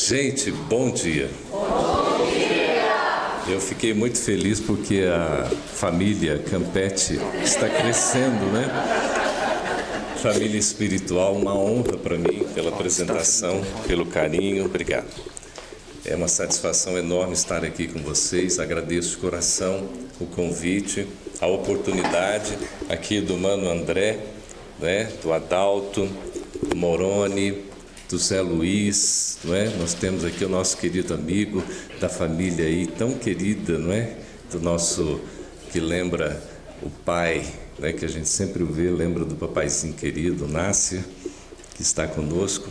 Gente, bom dia. Bom dia! Eu fiquei muito feliz porque a família Campetti está crescendo, né? Família espiritual, uma honra para mim pela apresentação, pelo carinho. Obrigado. É uma satisfação enorme estar aqui com vocês. Agradeço de coração o convite, a oportunidade aqui do Mano André, né? Do Adalto, do Moroni, do Zé Luiz, não é? Nós temos aqui o nosso querido amigo da família aí, tão querida, não é? Do nosso, que lembra o pai, né? Que a gente sempre vê, lembra do papaizinho querido, Nácia, que está conosco.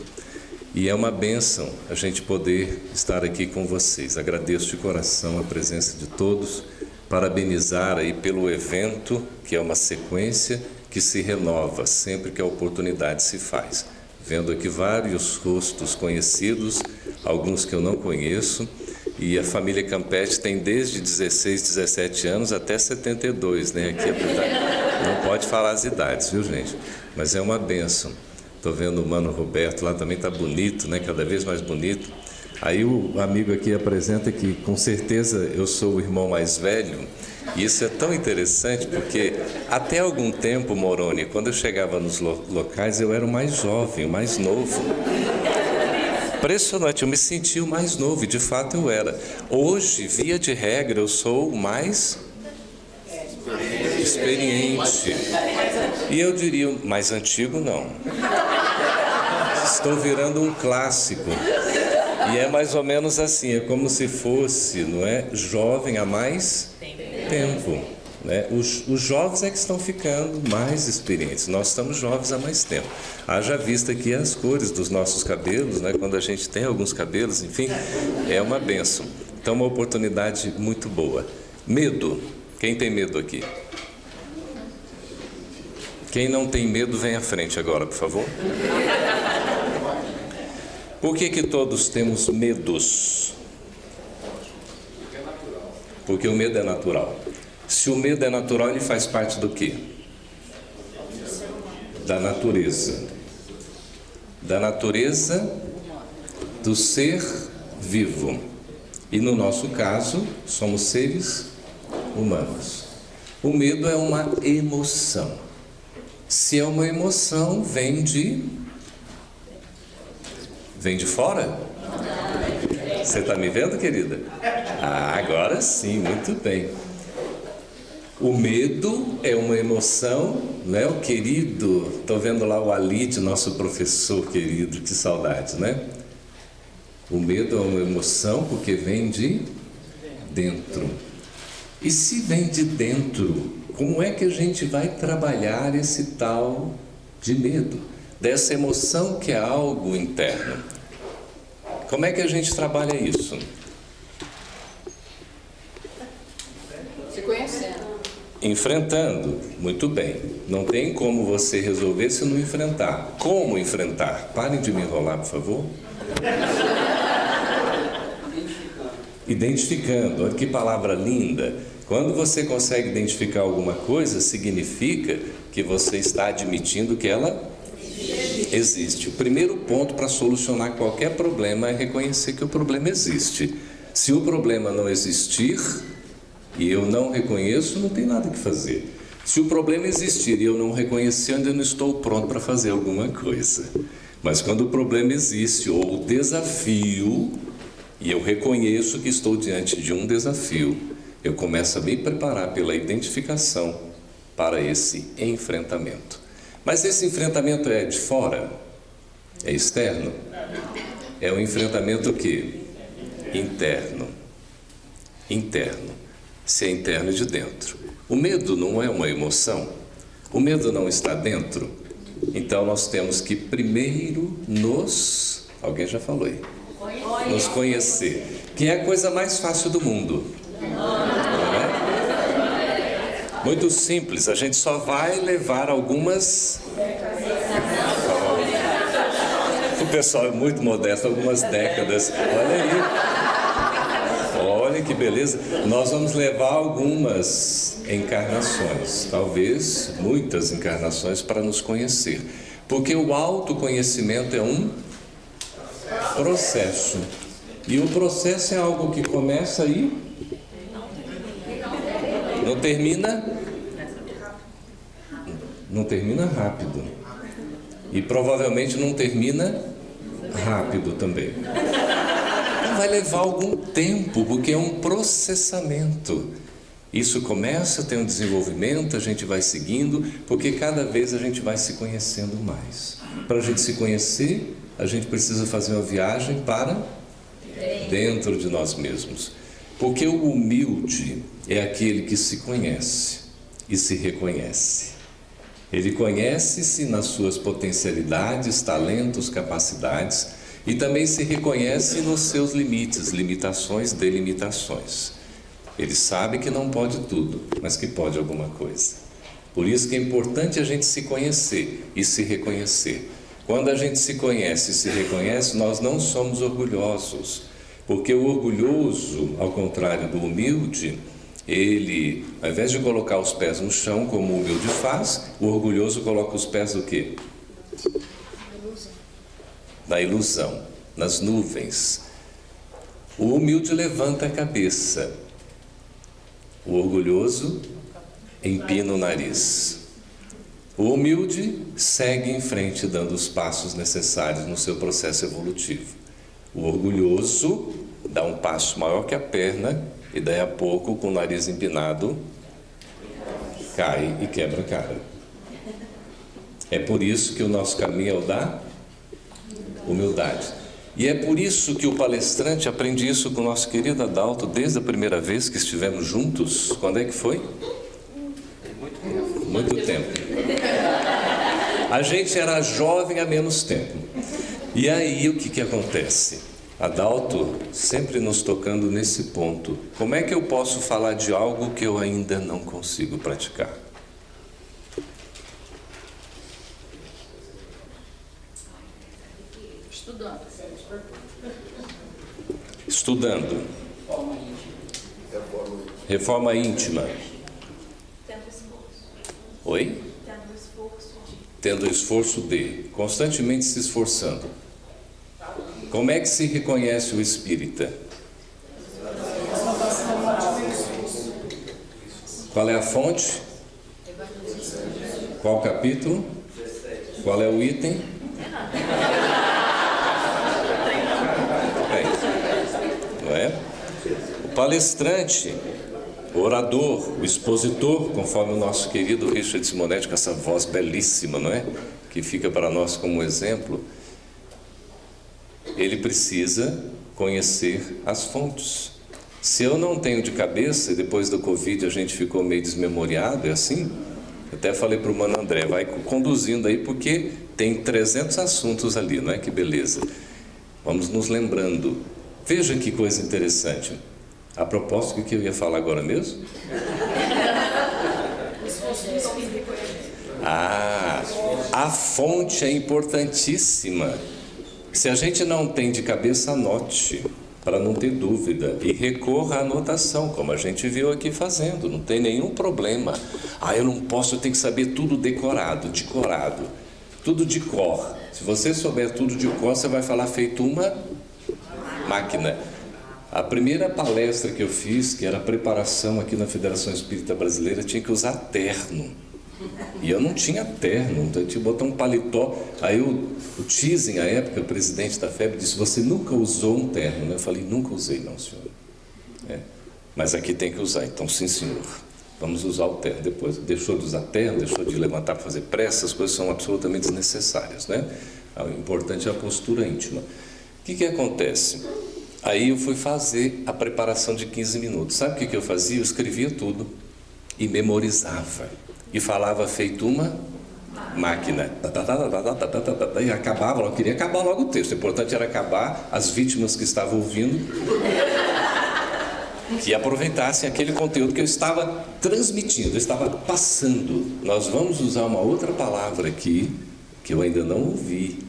E é uma bênção a gente poder estar aqui com vocês. Agradeço de coração a presença de todos, parabenizar aí pelo evento, que é uma sequência que se renova sempre que a oportunidade se faz. Vendo aqui vários rostos conhecidos, alguns que eu não conheço, e a família Campetti tem desde 16, 17 anos até 72, né? Aqui não pode falar as idades, viu, gente? Mas é uma bênção. Estou vendo o Mano Roberto lá, também está bonito, né? Cada vez mais bonito. Aí o amigo aqui apresenta que, com certeza, eu sou o irmão mais velho. E isso é tão interessante porque até algum tempo, Moroni, quando eu chegava nos locais, eu era o mais jovem, o mais novo. Impressionante, eu me sentia o mais novo e de fato eu era. Hoje, via de regra, eu sou o mais experiente. E eu diria, o mais antigo não. Estou virando um clássico. E é mais ou menos assim, é como se fosse, não é, jovem há mais tempo, né? Os jovens é que estão ficando mais experientes. Nós estamos jovens há mais tempo. Haja vista aqui as cores dos nossos cabelos, né? Quando a gente tem alguns cabelos, enfim, é uma bênção. Então, uma oportunidade muito boa. Medo. Quem tem medo aqui? Quem não tem medo, vem à frente agora, por favor. Por que todos temos medos? Porque o medo é natural. Se o medo é natural, ele faz parte do quê? Da natureza. Da natureza do ser vivo. E no nosso caso, somos seres humanos. O medo é uma emoção. Se é uma emoção, vem de fora? Você está me vendo, querida? Ah, agora sim, muito bem. O medo é uma emoção, né? O querido, estou vendo lá o Alide, nosso professor querido, que saudade, né? O medo é uma emoção porque vem de dentro. E se vem de dentro, como é que a gente vai trabalhar esse tal de medo? Dessa emoção que é algo interno. Como é que a gente trabalha isso? Se conhecendo. Enfrentando. Muito bem. Não tem como você resolver se não enfrentar. Como enfrentar? Parem de me enrolar, por favor. Identificando. Olha que palavra linda. Quando você consegue identificar alguma coisa, significa que você está admitindo que ela existe. O primeiro ponto para solucionar qualquer problema é reconhecer que o problema existe. Se o problema não existir e eu não reconheço, não tem nada que fazer. Se o problema existir e eu não reconhecer, ainda não estou pronto para fazer alguma coisa. Mas quando o problema existe ou o desafio, e eu reconheço que estou diante de um desafio, eu começo a me preparar pela identificação para esse enfrentamento. Mas esse enfrentamento é de fora? É externo? É um enfrentamento o quê? Interno. Interno. Se é interno, de dentro. O medo não é uma emoção? O medo não está dentro? Então nós temos que primeiro alguém já falou aí, nos conhecer, que é a coisa mais fácil do mundo. Não é? Muito simples, a gente só vai levar algumas... O pessoal é muito modesto, algumas décadas. Olha aí. Olha que beleza. Nós vamos levar algumas encarnações, talvez muitas encarnações, para nos conhecer. Porque o autoconhecimento é um processo. E o processo é algo que começa e não termina. Não termina rápido. E provavelmente não termina rápido também. Vai levar algum tempo, porque é um processamento. Isso começa, tem um desenvolvimento, a gente vai seguindo, porque cada vez a gente vai se conhecendo mais. Para a gente se conhecer, a gente precisa fazer uma viagem para dentro de nós mesmos. Porque o humilde é aquele que se conhece e se reconhece. Ele conhece-se nas suas potencialidades, talentos, capacidades e também se reconhece nos seus limites, limitações, delimitações. Ele sabe que não pode tudo, mas que pode alguma coisa. Por isso que é importante a gente se conhecer e se reconhecer. Quando a gente se conhece e se reconhece, nós não somos orgulhosos, porque o orgulhoso, ao contrário do humilde, ele, ao invés de colocar os pés no chão, como o humilde faz, o orgulhoso coloca os pés no quê? Na ilusão, nas nuvens. O humilde levanta a cabeça. O orgulhoso empina o nariz. O humilde segue em frente, dando os passos necessários no seu processo evolutivo. O orgulhoso dá um passo maior que a perna e daí a pouco, com o nariz empinado, cai e quebra a cara. É por isso que o nosso caminho é o da humildade. E é por isso que o palestrante aprende isso com o nosso querido Adalto desde a primeira vez que estivemos juntos. Quando é que foi? Muito tempo. A gente era jovem há menos tempo. E aí o que acontece? Adalto sempre nos tocando nesse ponto. Como é que eu posso falar de algo que eu ainda não consigo praticar? Estudando. Reforma íntima. Oi? Tendo esforço de. Constantemente se esforçando. Como é que se reconhece o espírita? Qual é a fonte? Qual capítulo? Qual é o item? Não é? O palestrante, o orador, o expositor, conforme o nosso querido Richard Simonetti, com essa voz belíssima, não é? Que fica para nós como exemplo. Ele precisa conhecer as fontes. Se eu não tenho de cabeça, e depois do Covid a gente ficou meio desmemoriado, é assim? Até falei para o Mano André, vai conduzindo aí, porque tem 300 assuntos ali, não é? Que beleza. Vamos nos lembrando. Veja que coisa interessante. A propósito, o que eu ia falar agora mesmo? A fonte é importantíssima. Se a gente não tem de cabeça, anote, para não ter dúvida, e recorra à anotação, como a gente viu aqui fazendo, não tem nenhum problema. Eu não posso, eu tenho que saber tudo decorado, tudo de cor. Se você souber tudo de cor, você vai falar feito uma máquina. A primeira palestra que eu fiz, que era preparação aqui na Federação Espírita Brasileira, tinha que usar terno. E eu não tinha terno, então eu tinha que botar um paletó. Aí o Thyssen, à época, o presidente da FEB, disse: você nunca usou um terno, né? Eu falei: nunca usei, não, senhor. Mas aqui tem que usar, então sim, senhor. Vamos usar o terno. Depois deixou de usar terno, deixou de levantar para fazer pressa, as coisas são absolutamente desnecessárias, né? O importante é a postura íntima. O que acontece? Aí eu fui fazer a preparação de 15 minutos. Sabe o que eu fazia? Eu escrevia tudo e memorizava. E falava feito uma máquina. E acabava, eu queria acabar logo o texto. O importante era acabar, as vítimas que estavam ouvindo que aproveitassem aquele conteúdo que eu estava transmitindo, eu estava passando. Nós vamos usar uma outra palavra aqui, que eu ainda não ouvi,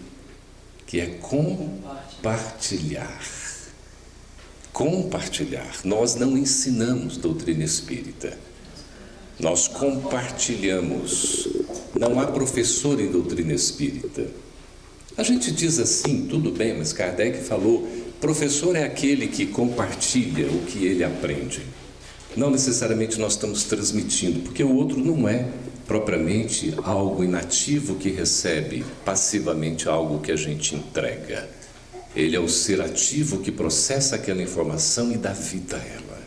que é compartilhar. Compartilhar. Nós não ensinamos doutrina espírita. Nós compartilhamos. Não há professor em doutrina espírita. A gente diz assim, tudo bem, mas Kardec falou Professor é aquele que compartilha o que ele aprende. Não necessariamente nós estamos transmitindo, porque o outro não é propriamente algo inativo que recebe passivamente algo que a gente entrega. Ele é o ser ativo que processa aquela informação e dá vida a ela.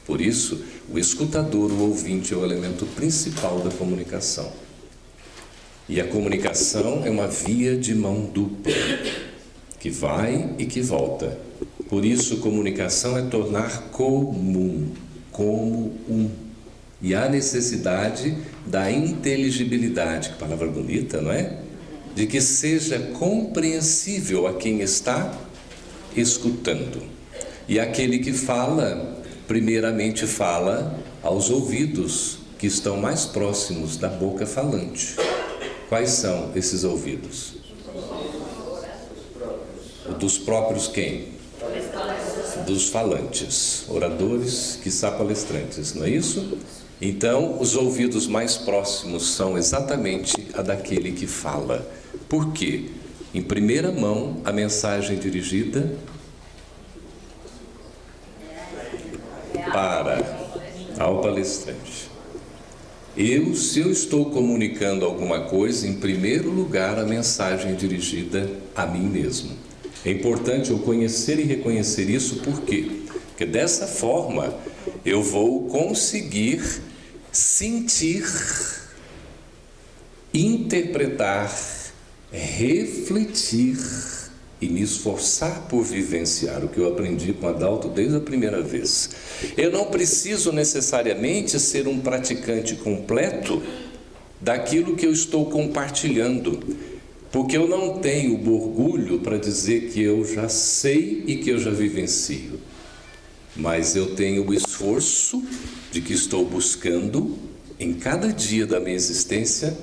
Por isso, o escutador, o ouvinte, é o elemento principal da comunicação. E a comunicação é uma via de mão dupla, que vai e que volta. Por isso, comunicação é tornar comum, como um. E há necessidade da inteligibilidade, que palavra bonita, não é? De que seja compreensível a quem está escutando. E aquele que fala, primeiramente fala aos ouvidos que estão mais próximos da boca falante. Quais são esses ouvidos? Dos próprios quem? Dos falantes, oradores, quiçá palestrantes, não é isso? Então, os ouvidos mais próximos são exatamente a daquele que fala. Por quê? Em primeira mão, a mensagem dirigida ao palestrante. Se eu estou comunicando alguma coisa, em primeiro lugar, a mensagem dirigida a mim mesmo. É importante eu conhecer e reconhecer isso, por quê? Porque dessa forma eu vou conseguir sentir, interpretar, refletir e me esforçar por vivenciar o que eu aprendi com Adalto desde a primeira vez. Eu não preciso necessariamente ser um praticante completo daquilo que eu estou compartilhando, porque eu não tenho orgulho para dizer que eu já sei e que eu já vivencio, mas eu tenho o esforço de que estou buscando, em cada dia da minha existência,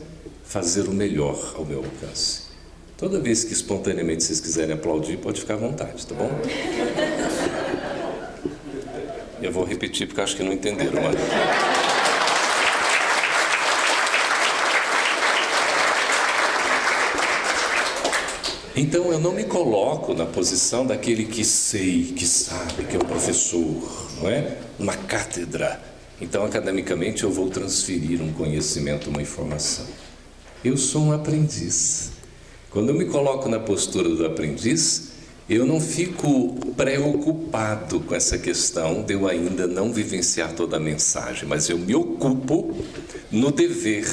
fazer o melhor ao meu alcance. Toda vez que espontaneamente vocês quiserem aplaudir, pode ficar à vontade, tá bom? Eu vou repetir porque acho que não entenderam, mano. Então eu não me coloco na posição daquele que sei, que sabe, que é o professor, não é? Uma cátedra. Então academicamente eu vou transferir um conhecimento, uma informação. Eu sou um aprendiz. Quando eu me coloco na postura do aprendiz, eu não fico preocupado com essa questão de eu ainda não vivenciar toda a mensagem, mas eu me ocupo no dever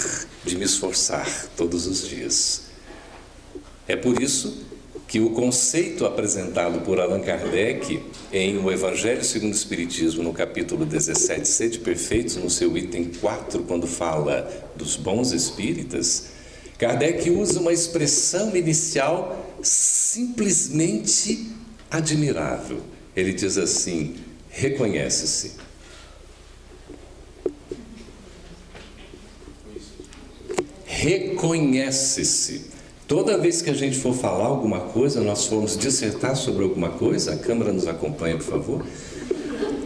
de me esforçar todos os dias. É por isso que o conceito apresentado por Allan Kardec em O Evangelho segundo o Espiritismo, no capítulo 17, Sede Perfeitos, no seu item 4, quando fala dos bons espíritas, Kardec usa uma expressão inicial simplesmente admirável. Ele diz assim: reconhece-se. Reconhece-se. Toda vez que a gente for falar alguma coisa, nós formos dissertar sobre alguma coisa, a câmera nos acompanha, por favor,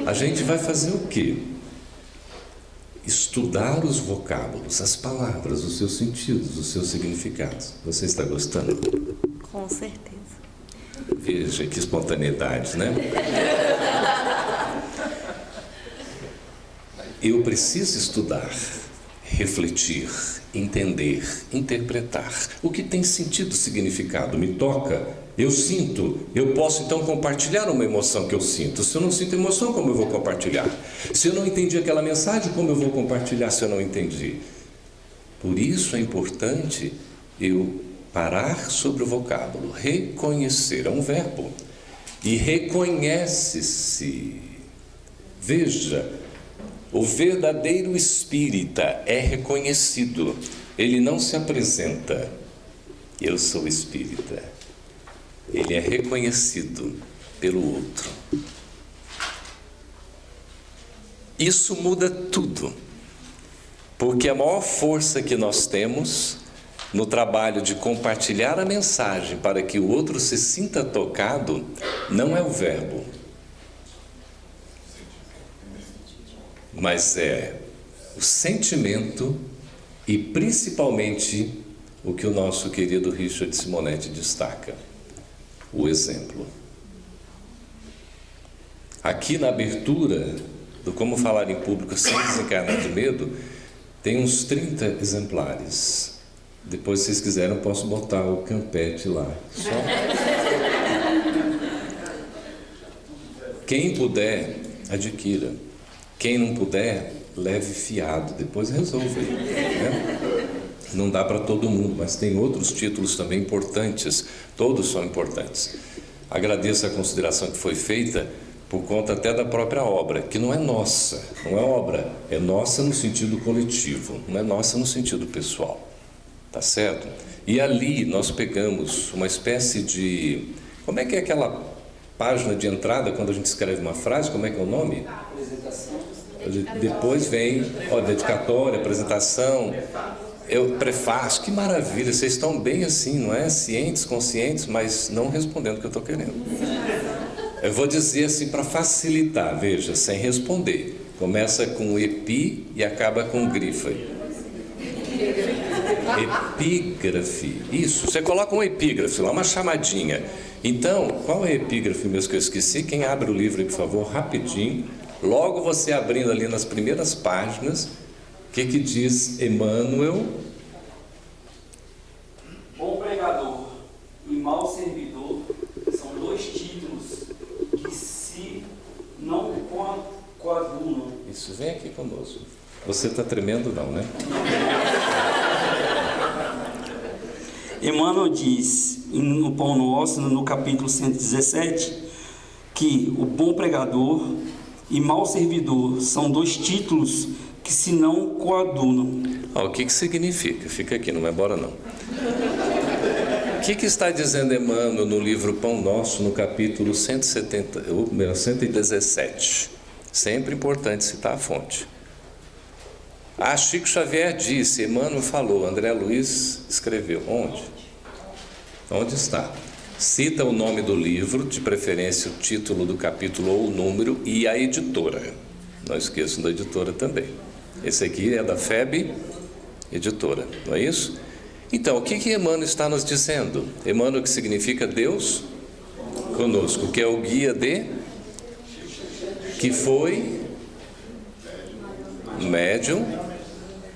a gente vai fazer o quê? Estudar os vocábulos, as palavras, os seus sentidos, os seus significados. Você está gostando? Com certeza. Veja que espontaneidade, né? Eu preciso estudar, refletir, entender, interpretar. O que tem sentido, significado, me toca, eu sinto, eu posso então compartilhar uma emoção que eu sinto. Se eu não sinto emoção, como eu vou compartilhar? Se eu não entendi aquela mensagem, como eu vou compartilhar se eu não entendi? Por isso é importante eu parar sobre o vocábulo, reconhecer, é um verbo, e reconhece-se. Veja, o verdadeiro espírita é reconhecido, ele não se apresenta, eu sou espírita, ele é reconhecido pelo outro. Isso muda tudo, porque a maior força que nós temos no trabalho de compartilhar a mensagem para que o outro se sinta tocado, não é o verbo, mas é o sentimento e principalmente o que o nosso querido Richard Simonetti destaca, o exemplo. Aqui na abertura do Como Falar em Público Sem Desencarnar de Medo, tem uns 30 exemplares. Depois, se vocês quiserem, eu posso botar o Campete lá. Só... Quem puder, adquira. Quem não puder, leve fiado. Depois resolve, né? Não dá para todo mundo, mas tem outros títulos também importantes. Todos são importantes. Agradeço a consideração que foi feita por conta até da própria obra, que não é nossa, não é obra, é nossa no sentido coletivo, não é nossa no sentido pessoal, tá certo? E ali nós pegamos uma espécie de... Como é que é aquela página de entrada quando a gente escreve uma frase? Como é que é o nome? Apresentação. Depois vem, dedicatória, apresentação, prefácio. Que maravilha, vocês estão bem assim, não é? Cientes, conscientes, mas não respondendo o que eu estou querendo. Eu vou dizer assim para facilitar, veja, sem responder. Começa com epi e acaba com grifa. Epígrafe. Isso, você coloca um epígrafe lá, uma chamadinha. Então, qual é a epígrafe mesmo que eu esqueci? Quem abre o livro aí, por favor, rapidinho. Logo você abrindo ali nas primeiras páginas, o que diz Emmanuel? Bom pregador e mau servidor são dois títulos que se não coadunam. Isso, vem aqui conosco. Você está tremendo não, né? Emmanuel diz no Pão Nosso, no capítulo 117, que o bom pregador e mau servidor são dois títulos que se não coadunam. O que significa? Fica aqui, não vai embora não. O que está dizendo Emmanuel no livro Pão Nosso, no capítulo 117? Sempre importante citar a fonte. Chico Xavier disse, Emmanuel falou, André Luiz escreveu. Onde? Onde está? Cita o nome do livro, de preferência o título do capítulo ou o número e a editora. Não esqueçam da editora também. Esse aqui é da FEB Editora, não é isso? Então, o que Emmanuel está nos dizendo? Emmanuel, que significa Deus conosco, que é o guia que foi médium,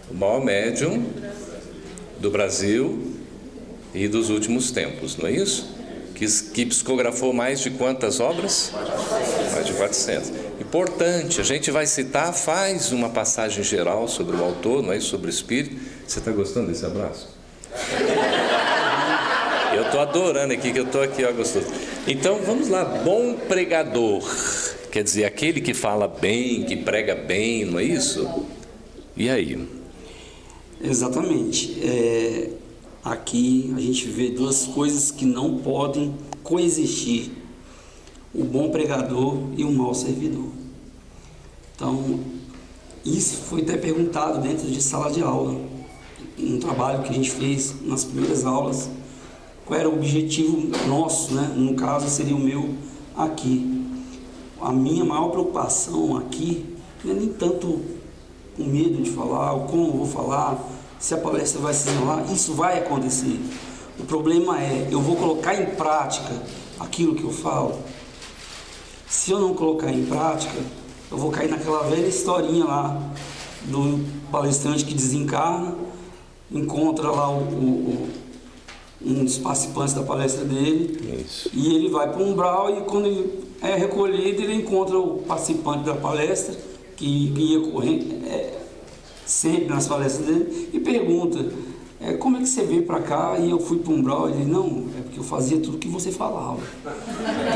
o maior médium do Brasil e dos últimos tempos, não é isso? Que psicografou mais de quantas obras? Mais de 400. Importante, a gente vai citar, faz uma passagem geral sobre o autor, não é isso? Sobre o espírito. Você está gostando desse abraço? Eu estou adorando aqui, que eu estou aqui, ó, gostoso. Então, vamos lá, bom pregador. Quer dizer, aquele que fala bem, que prega bem, não é isso? E aí? Exatamente. Aqui a gente vê duas coisas que não podem coexistir: o bom pregador e o mau servidor. Então, isso foi até perguntado dentro de sala de aula, um trabalho que a gente fez nas primeiras aulas, qual era o objetivo nosso, né? No caso seria o meu aqui. A minha maior preocupação aqui não é nem tanto o medo de falar, ou como eu vou falar, se a palestra vai se desenrolar. Isso vai acontecer. O problema é, eu vou colocar em prática aquilo que eu falo? Se eu não colocar em prática, eu vou cair naquela velha historinha lá do palestrante que desencarna, encontra lá um dos participantes da palestra dele. Isso. E ele vai para o umbral, e quando ele é recolhido, ele encontra o participante da palestra que ia correndo sempre nas palestras dele, e pergunta, como é que você veio para cá e eu fui para um umbral? Ele, não, é porque eu fazia tudo que você falava.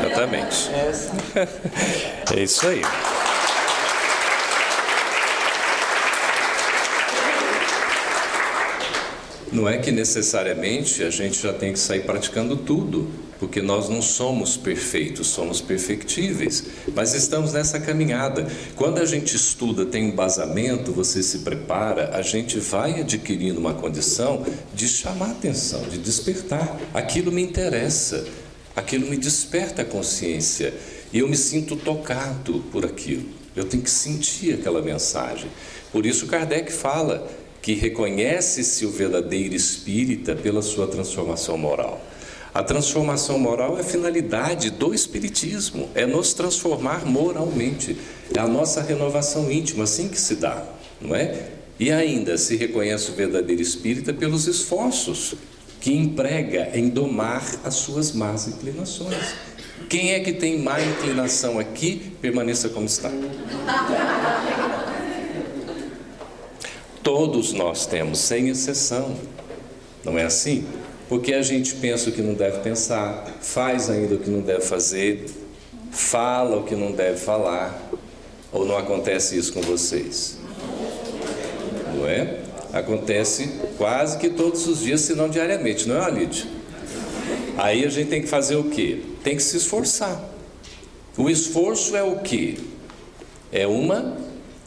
Exatamente. É isso aí. Não é que necessariamente a gente já tem que sair praticando tudo, porque nós não somos perfeitos, somos perfectíveis, mas estamos nessa caminhada. Quando a gente estuda, tem embasamento, você se prepara, a gente vai adquirindo uma condição de chamar atenção, de despertar. Aquilo me interessa, aquilo me desperta a consciência, e eu me sinto tocado por aquilo. Eu tenho que sentir aquela mensagem. Por isso Kardec fala que reconhece-se o verdadeiro espírita pela sua transformação moral. A transformação moral é a finalidade do Espiritismo, é nos transformar moralmente, é a nossa renovação íntima, assim que se dá, não é? E ainda se reconhece o verdadeiro espírita pelos esforços que emprega em domar as suas más inclinações. Quem é que tem má inclinação aqui, permaneça como está. Todos nós temos, sem exceção, não é assim? Porque a gente pensa o que não deve pensar, faz ainda o que não deve fazer, fala o que não deve falar. Ou não acontece isso com vocês? Não é? Acontece quase que todos os dias, se não diariamente, não é, Alídio? Aí a gente tem que fazer o quê? Tem que se esforçar. O esforço é o quê? É uma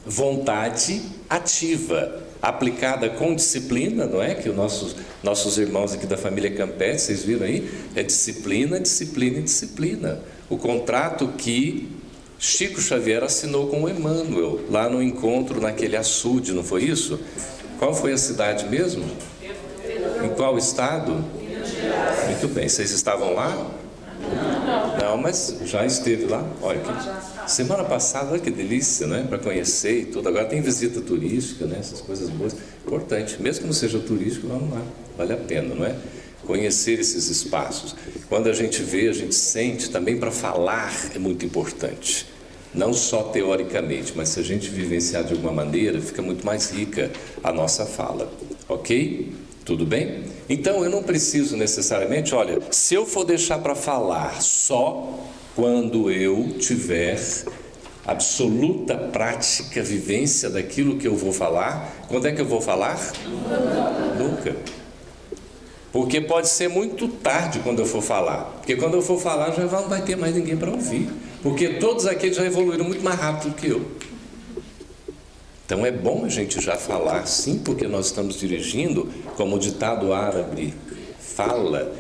vontade ativa, aplicada com disciplina, não é? Que os nossos irmãos aqui da família Campete, vocês viram aí? É disciplina, disciplina e disciplina. O contrato que Chico Xavier assinou com o Emmanuel, lá no encontro naquele açude, não foi isso? Qual foi a cidade mesmo? Em qual estado? Muito bem, vocês estavam lá? Não, mas já esteve lá. Olha, semana passada, olha que delícia, né? Para conhecer e tudo. Agora tem visita turística, né? Essas coisas boas. Importante, mesmo que não seja turístico, vamos lá. Vale a pena, não é? Conhecer esses espaços. Quando a gente vê, a gente sente também. Para falar é muito importante. Não só teoricamente, mas se a gente vivenciar de alguma maneira, fica muito mais rica a nossa fala. Ok? Tudo bem? Então eu não preciso necessariamente, olha, se eu for deixar para falar só quando eu tiver absoluta prática, vivência daquilo que eu vou falar, quando é que eu vou falar? Nunca. Porque pode ser muito tarde quando eu for falar. Porque quando eu for falar já não vai ter mais ninguém para ouvir. Porque todos aqueles já evoluíram muito mais rápido que eu. Então é bom a gente já falar, sim, porque nós estamos dirigindo, como o ditado árabe fala,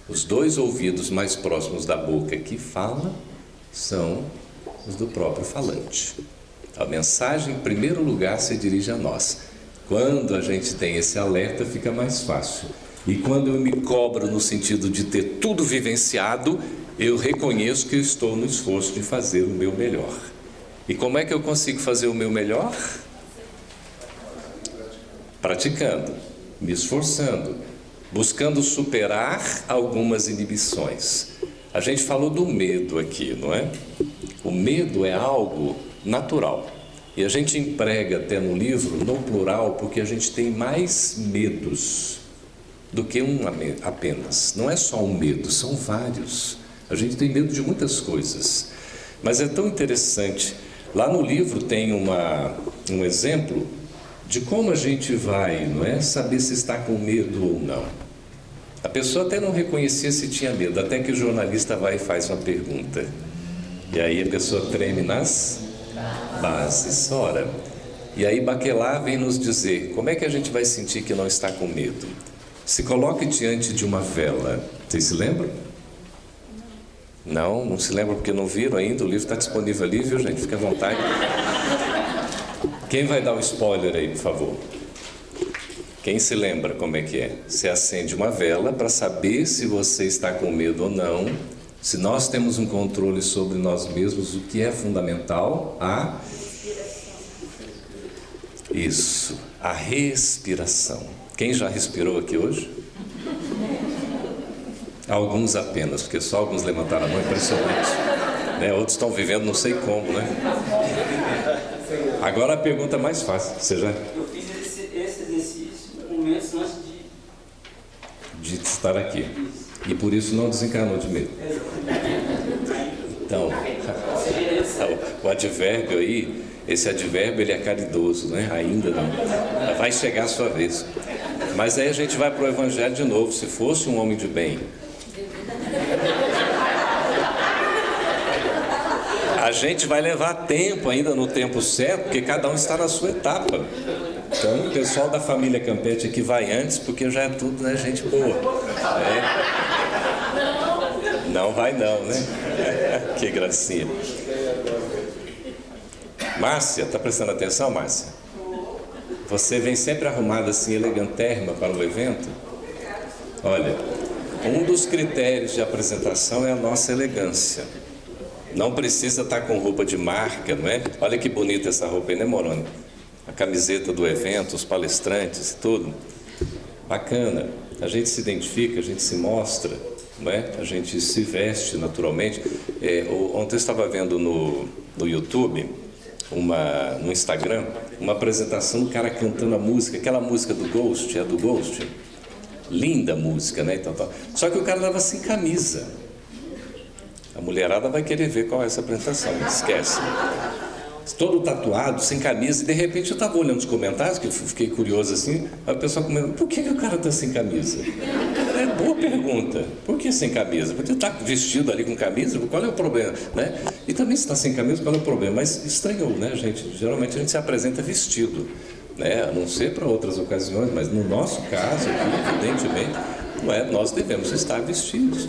os dois ouvidos mais próximos da boca que fala são os do próprio falante. A mensagem, em primeiro lugar, se dirige a nós. Quando a gente tem esse alerta, fica mais fácil. E quando eu me cobro no sentido de ter tudo vivenciado, eu reconheço que eu estou no esforço de fazer o meu melhor. E como é que eu consigo fazer o meu melhor? Praticando, me esforçando, buscando superar algumas inibições. A gente falou do medo aqui, não é? O medo é algo natural. E a gente emprega até no livro, no plural, porque a gente tem mais medos do que um apenas. Não é só um medo, são vários. A gente tem medo de muitas coisas. Mas é tão interessante. Lá no livro tem um exemplo de como a gente vai, não é, saber se está com medo ou não. A pessoa até não reconhecia se tinha medo, até que o jornalista vai e faz uma pergunta. E aí a pessoa treme nas bases. Ora, e aí Bachelard vem nos dizer, como é que a gente vai sentir que não está com medo? Se coloque diante de uma vela. Vocês se lembram? Não se lembram porque não viram ainda, o livro está disponível ali, viu gente? Fique à vontade. Quem vai dar o spoiler aí, por favor? Quem se lembra como é que é? Você acende uma vela para saber se você está com medo ou não. Se nós temos um controle sobre nós mesmos, o que é fundamental? Isso, a respiração. Quem já respirou aqui hoje? Alguns apenas, porque só alguns levantaram a mão, impressionante. Né? Outros estão vivendo não sei como, né? Agora a pergunta mais fácil. Você já... Eu fiz esse exercício momentos antes de estar aqui. E por isso não desencarnou de medo. Então, o advérbio aí, esse advérbio ele é caridoso, né? Ainda não. Vai chegar a sua vez. Mas aí a gente vai para o Evangelho de novo. Se fosse um homem de bem, a gente vai levar tempo ainda no tempo certo, porque cada um está na sua etapa. Então o pessoal da família Campete aqui vai antes, porque já é tudo, né, gente boa. Não vai não, né? Que gracinha. Márcia, está prestando atenção, Márcia? Você vem sempre arrumada assim, elegantérrima para o evento? Olha, Um dos critérios de apresentação é a nossa elegância. Não precisa estar com roupa de marca, não é? Olha que bonita essa roupa aí, né, Moroni? A camiseta do evento, os palestrantes e tudo. Bacana. A gente se identifica, a gente se mostra, não é? A gente se veste naturalmente. Ontem eu estava vendo no YouTube, no Instagram, uma apresentação do cara cantando a música, aquela música do Ghost, é do Ghost? Linda música, né? Então, só que o cara estava sem camisa. A mulherada vai querer ver qual é essa apresentação, esquece. Todo tatuado, sem camisa, e de repente eu estava olhando os comentários, que eu fiquei curioso assim, a pessoa comentando, por que o cara está sem camisa? É boa pergunta, por que sem camisa? Porque está vestido ali com camisa, qual é o problema? Né? E também se está sem camisa, qual é o problema? Mas estranhou, né, gente? Geralmente a gente se apresenta vestido, né? A não ser para outras ocasiões, mas no nosso caso aqui, evidentemente, não é, nós devemos estar vestidos.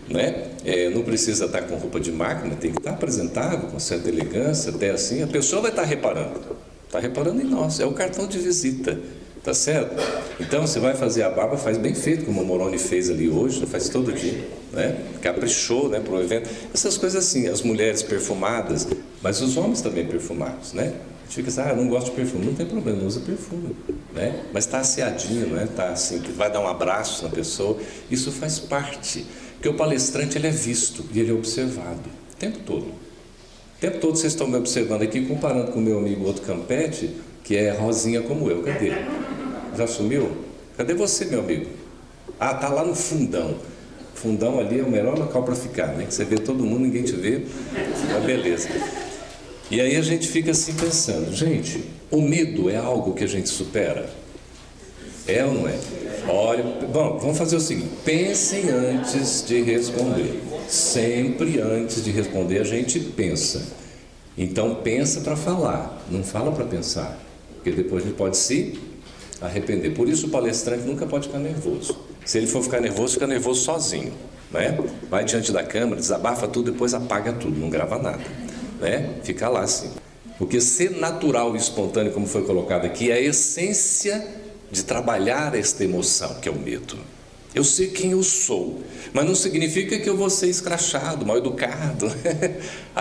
Né? Não precisa estar com roupa de máquina, tem que estar apresentável, com certa elegância, até assim, a pessoa vai estar reparando em nós, é o cartão de visita, tá certo? Então você vai fazer a barba, faz bem feito, como o Moroni fez ali hoje, faz todo dia, né? Caprichou, né, para o evento, essas coisas assim, as mulheres perfumadas, mas os homens também perfumados, né? A gente fica assim, não gosto de perfume, não tem problema, não usa perfume, né? Mas está asseadinho, né? Tá assim, vai dar um abraço na pessoa, isso faz parte. Porque o palestrante ele é visto e ele é observado o tempo todo. O tempo todo vocês estão me observando aqui, comparando com o meu amigo outro campete, que é rosinha como eu. Cadê? Já sumiu? Cadê você, meu amigo? Ah, tá lá no fundão. Fundão ali é o melhor local para ficar, né? Que você vê todo mundo, ninguém te vê. Mas beleza. E aí a gente fica assim pensando, gente, o medo é algo que a gente supera? É ou não é? Olha, bom, vamos fazer o seguinte, pensem antes de responder. Sempre antes de responder a gente pensa. Então pensa para falar, não fala para pensar, porque depois a gente pode se arrepender. Por isso o palestrante nunca pode ficar nervoso. Se ele for ficar nervoso, fica nervoso sozinho, né? Vai diante da câmera, desabafa tudo, depois apaga tudo, não grava nada, né? Fica lá assim. Porque ser natural e espontâneo, como foi colocado aqui, é a essência de trabalhar esta emoção, que é o medo. Eu sei quem eu sou, mas não significa que eu vou ser escrachado, mal educado.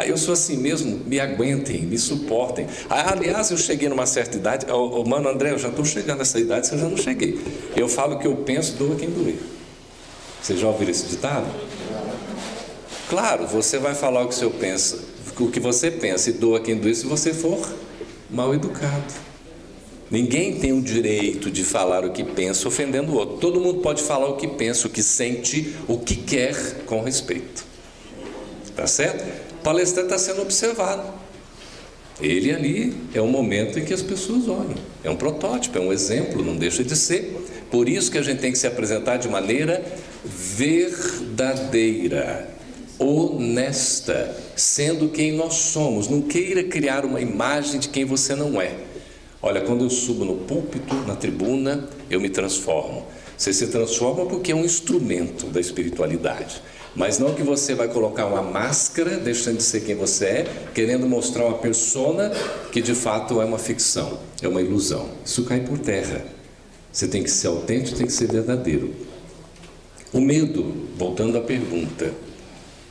Eu sou assim mesmo, me aguentem, me suportem. Aliás, eu cheguei numa certa idade, mano André, eu já estou chegando nessa idade, se eu já não cheguei. Eu falo que eu penso, doa quem doer. Vocês já ouviram esse ditado? Claro, você vai falar o que você pensa e doa quem doer se você for mal educado. Ninguém tem o direito de falar o que pensa ofendendo o outro. Todo mundo pode falar o que pensa, o que sente, o que quer com respeito. Tá certo? O palestrante está sendo observado. Ele ali é um momento em que as pessoas olham. É um protótipo, é um exemplo, não deixa de ser. Por isso que a gente tem que se apresentar de maneira verdadeira, honesta, sendo quem nós somos. Não queira criar uma imagem de quem você não é. Olha, quando eu subo no púlpito, na tribuna, eu me transformo. Você se transforma porque é um instrumento da espiritualidade. Mas não que você vai colocar uma máscara, deixando de ser quem você é, querendo mostrar uma persona que de fato é uma ficção, é uma ilusão. Isso cai por terra. Você tem que ser autêntico, tem que ser verdadeiro. O medo, voltando à pergunta,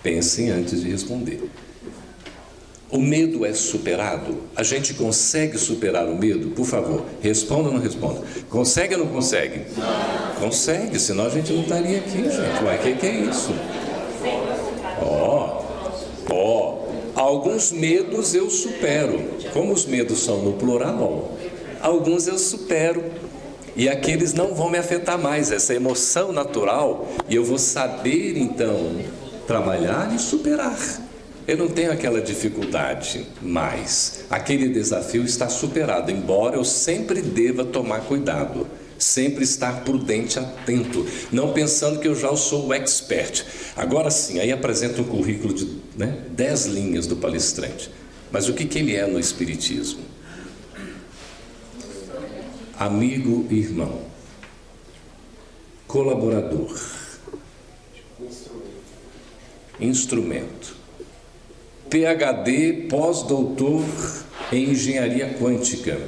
pensem antes de responder. O medo é superado? A gente consegue superar o medo? Por favor, responda ou não responda. Consegue ou não consegue? Não. Consegue, senão a gente não estaria aqui, gente. Ué, que é isso? Alguns medos eu supero. Como os medos são no plural, alguns eu supero. E aqueles não vão me afetar mais. Essa emoção natural, e eu vou saber, então, trabalhar e superar. Eu não tenho aquela dificuldade mais. Aquele desafio está superado, embora eu sempre deva tomar cuidado, sempre estar prudente, atento, não pensando que eu já sou o expert. Agora sim, aí apresenta um currículo de 10 linhas do palestrante. Mas o que ele é no Espiritismo? Amigo e irmão, colaborador, instrumento. PhD, pós-doutor em engenharia quântica,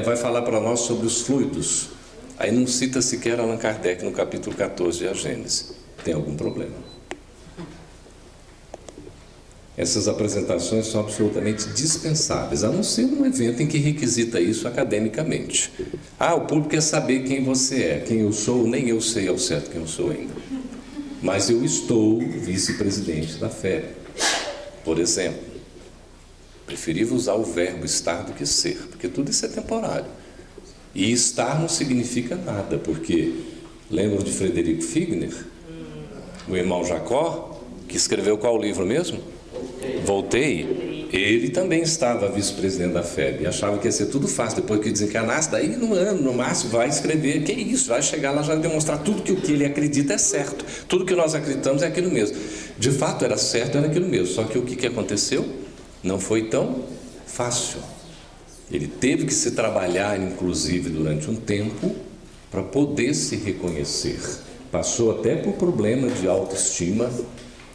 vai falar para nós sobre os fluidos. Aí não cita sequer Allan Kardec no capítulo 14 de A Gênese. tem algum problema. Essas apresentações são absolutamente dispensáveis, a não ser num evento em que requisita isso academicamente. O público quer saber quem você é, quem eu sou, nem eu sei ao certo quem eu sou ainda. Mas eu estou vice-presidente da FEB, por exemplo. Preferível usar o verbo estar do que ser, porque tudo isso é temporário. E estar não significa nada, porque lembram de Frederico Figner, o irmão Jacó, que escreveu qual livro mesmo? Voltei. Ele também estava vice-presidente da FEB e achava que ia ser tudo fácil. Depois que desencarnasse, daí no ano, no máximo, vai escrever. Que isso? Vai chegar lá, já demonstrar tudo que o que ele acredita é certo. Tudo que nós acreditamos é aquilo mesmo. De fato, era certo, era aquilo mesmo. Só que o que aconteceu? Não foi tão fácil. Ele teve que se trabalhar, inclusive, durante um tempo, para poder se reconhecer. Passou até por problema de autoestima,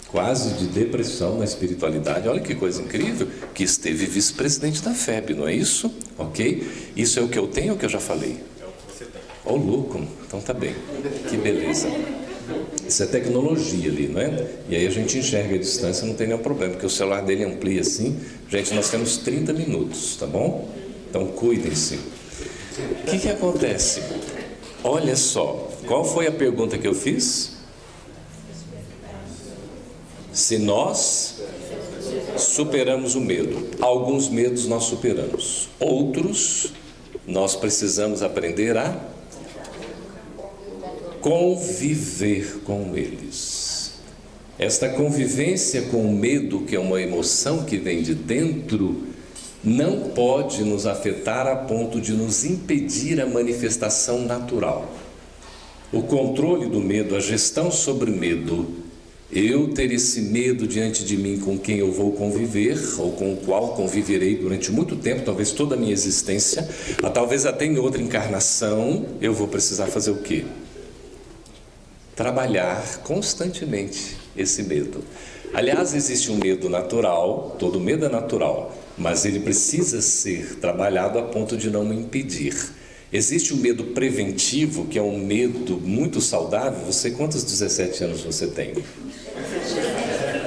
quase de depressão na espiritualidade. Olha que coisa incrível, que esteve vice-presidente da FEB, não é isso? Ok? Isso é o que eu tenho ou o que eu já falei? É o que você tem. Louco, então tá bem. Que beleza. Isso é tecnologia ali, não é? E aí a gente enxerga a distância, não tem nenhum problema, porque o celular dele amplia assim. Gente, nós temos 30 minutos, tá bom? Então cuidem-se. O que acontece? Olha só, qual foi a pergunta que eu fiz? Se nós superamos o medo. Alguns medos nós superamos. Outros, nós precisamos aprender a conviver com eles. Esta convivência com o medo, que é uma emoção que vem de dentro, não pode nos afetar a ponto de nos impedir a manifestação natural. O controle do medo, a gestão sobre medo, eu ter esse medo diante de mim com quem eu vou conviver, ou com o qual conviverei durante muito tempo, talvez toda a minha existência, talvez até em outra encarnação, eu vou precisar fazer o quê? Trabalhar constantemente esse medo. Aliás, existe um medo natural, todo medo é natural, mas ele precisa ser trabalhado a ponto de não me impedir. Existe o medo preventivo, que é um medo muito saudável. Você, quantos 17 anos você tem?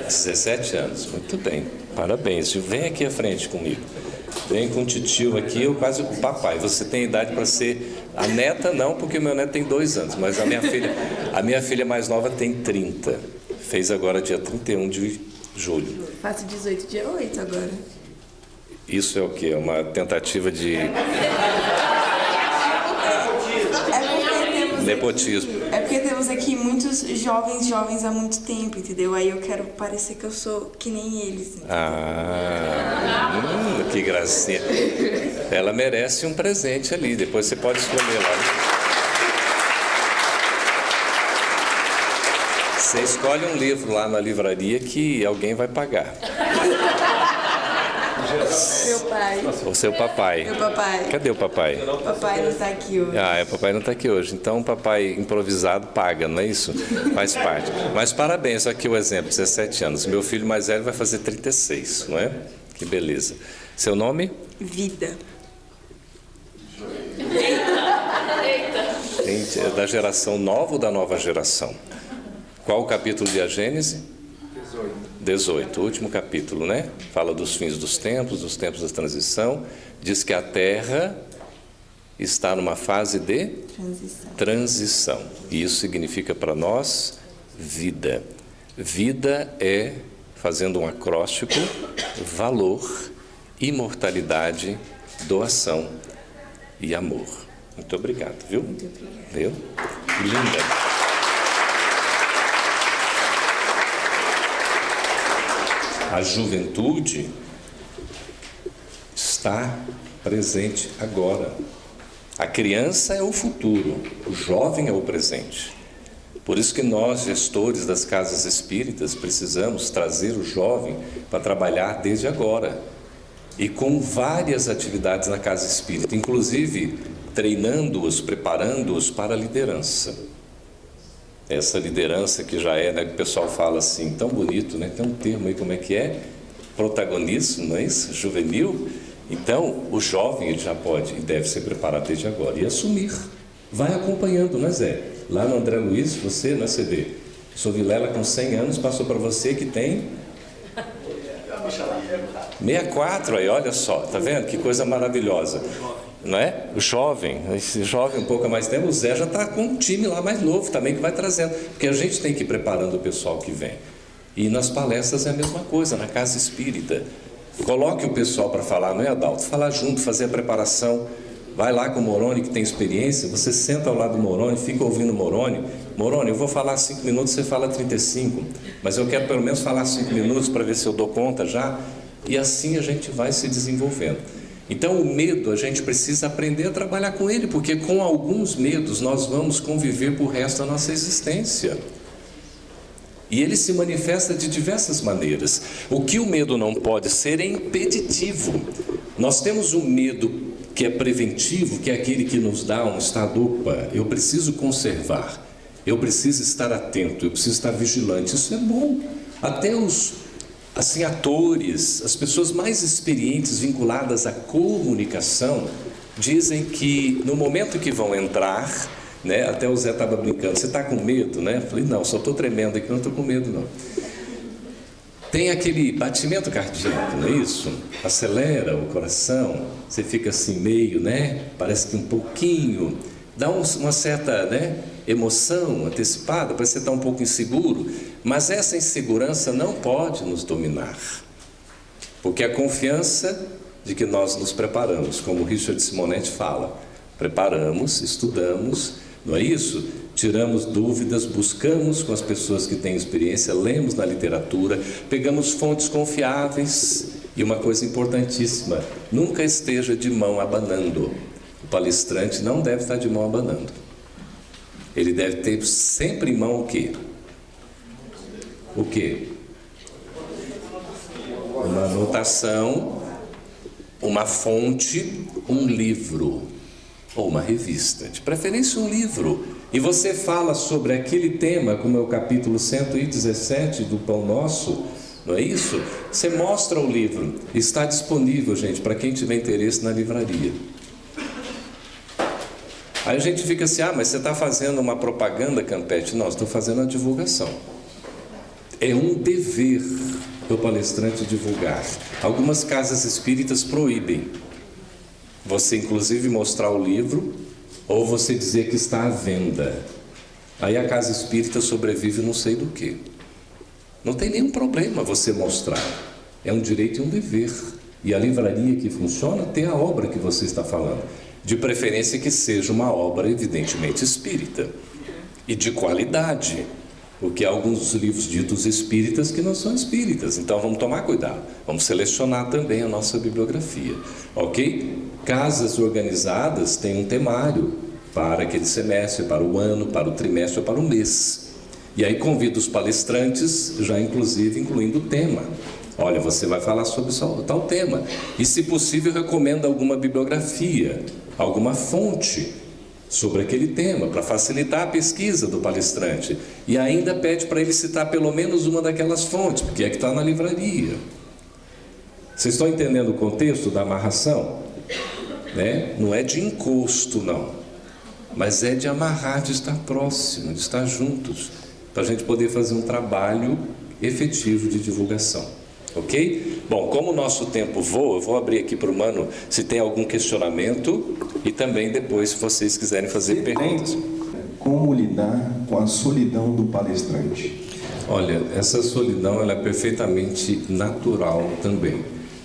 17 anos, muito bem, parabéns. Vem aqui à frente comigo. Vem com o titio aqui, eu quase o papai. Você tem idade para ser a neta? Não, porque meu neto tem 2 anos, mas a minha filha mais nova tem 30. Fez agora dia 31 de julho. Faço 18 dia 8 agora. Isso é o quê? Uma tentativa de... nepotismo. É porque temos aqui muitos jovens há muito tempo, entendeu? Aí eu quero parecer que eu sou que nem eles. Entendeu? Que gracinha. Ela merece um presente ali, depois você pode escolher lá. Você escolhe um livro lá na livraria que alguém vai pagar. Meu pai. O seu papai. Meu papai. Cadê o papai? O papai não está aqui hoje. O papai não está aqui hoje. Então o papai improvisado paga, não é isso? Faz parte. Mas parabéns, aqui o exemplo, 17 anos. Meu filho mais velho vai fazer 36, não é? Que beleza. Seu nome? Vida. É da geração nova ou da nova geração? Qual o capítulo de A Gênese? 18, o último capítulo, né? Fala dos fins dos tempos da transição. Diz que a Terra está numa fase de transição. E isso significa para nós vida. Vida é, fazendo um acróstico, valor, imortalidade, doação e amor. Muito obrigado, viu? Muito obrigada. Viu? Linda. A juventude está presente agora. A criança é o futuro, o jovem é o presente. Por isso que nós, gestores das casas espíritas, precisamos trazer o jovem para trabalhar desde agora. E com várias atividades na casa espírita, inclusive treinando-os, preparando-os para a liderança. Essa liderança que já é, né, que o pessoal fala assim, tão bonito, né? Tem um termo aí, como é que é? Protagonismo, não é isso? Juvenil. Então, o jovem, ele já pode e deve ser preparado desde agora e assumir. Vai acompanhando, não é, Zé? Lá no André Luiz, você, né, você vê, O senhor Vilela, com 100 anos, passou para você que tem 64, aí, olha só, tá vendo? Que coisa maravilhosa, não é? O jovem, esse jovem um pouco a mais tempo, o Zé já está com um time lá mais novo também que vai trazendo, porque a gente tem que ir preparando o pessoal que vem. E nas palestras é a mesma coisa, na casa espírita. Coloque o pessoal para falar, não é, Adalto? Falar junto, fazer a preparação. Vai lá com o Moroni, que tem experiência, você senta ao lado do Moroni, fica ouvindo o Moroni. Moroni, eu vou falar 5 minutos, você fala 35, mas eu quero pelo menos falar 5 minutos para ver se eu dou conta já. E assim a gente vai se desenvolvendo. Então o medo, a gente precisa aprender a trabalhar com ele, porque com alguns medos nós vamos conviver por resto da nossa existência. E ele se manifesta de diversas maneiras. O que o medo não pode ser é impeditivo. Nós temos um medo que é preventivo, que é aquele que nos dá um estado, opa, eu preciso conservar, eu preciso estar atento, eu preciso estar vigilante. Isso é bom. Até os atores, as pessoas mais experientes vinculadas à comunicação, dizem que no momento que vão entrar, né, até o Zé estava brincando, você está com medo, né? Eu falei, não, só estou tremendo aqui, não estou com medo não. Tem aquele batimento cardíaco, não é isso? Acelera o coração, você fica assim meio, né? Parece que um pouquinho, dá uma certa, né, emoção antecipada, parece que você está um pouco inseguro, mas essa insegurança não pode nos dominar, porque a confiança de que nós nos preparamos, como Richard Simonetti fala, preparamos, estudamos, não é isso? Tiramos dúvidas, buscamos com as pessoas que têm experiência, lemos na literatura, pegamos fontes confiáveis e uma coisa importantíssima, nunca esteja de mão abanando. O palestrante não deve estar de mão abanando. Ele deve ter sempre em mão o quê? O quê? Uma anotação, uma fonte, um livro ou uma revista, de preferência um livro. E você fala sobre aquele tema, como é o capítulo 117 do Pão Nosso, não é isso? Você mostra o livro, está disponível, gente, para quem tiver interesse na livraria. Aí a gente fica assim, mas você está fazendo uma propaganda, Campete? Não, estou fazendo a divulgação. É um dever do palestrante divulgar. Algumas casas espíritas proíbem você, inclusive, mostrar o livro ou você dizer que está à venda. Aí a casa espírita sobrevive não sei do que. Não tem nenhum problema você mostrar. É um direito e um dever. E a livraria que funciona tem a obra que você está falando. De preferência que seja uma obra evidentemente espírita e de qualidade, porque há alguns livros ditos espíritas que não são espíritas, então vamos tomar cuidado, vamos selecionar também a nossa bibliografia, ok? Casas organizadas têm um temário para aquele semestre, para o ano, para o trimestre ou para o mês, e aí convido os palestrantes, já inclusive incluindo o tema. Olha, você vai falar sobre tal tema. E, se possível, recomenda alguma bibliografia, alguma fonte sobre aquele tema, para facilitar a pesquisa do palestrante. E ainda pede para ele citar pelo menos uma daquelas fontes, porque é que está na livraria. Vocês estão entendendo o contexto da amarração? Né? Não é de encosto, não. Mas é de amarrar, de estar próximo, de estar juntos, para a gente poder fazer um trabalho efetivo de divulgação. Ok? Bom, como o nosso tempo voa, eu vou abrir aqui para o Mano se tem algum questionamento e também depois, se vocês quiserem fazer perguntas. Como lidar com a solidão do palestrante? Olha, essa solidão ela é perfeitamente natural também.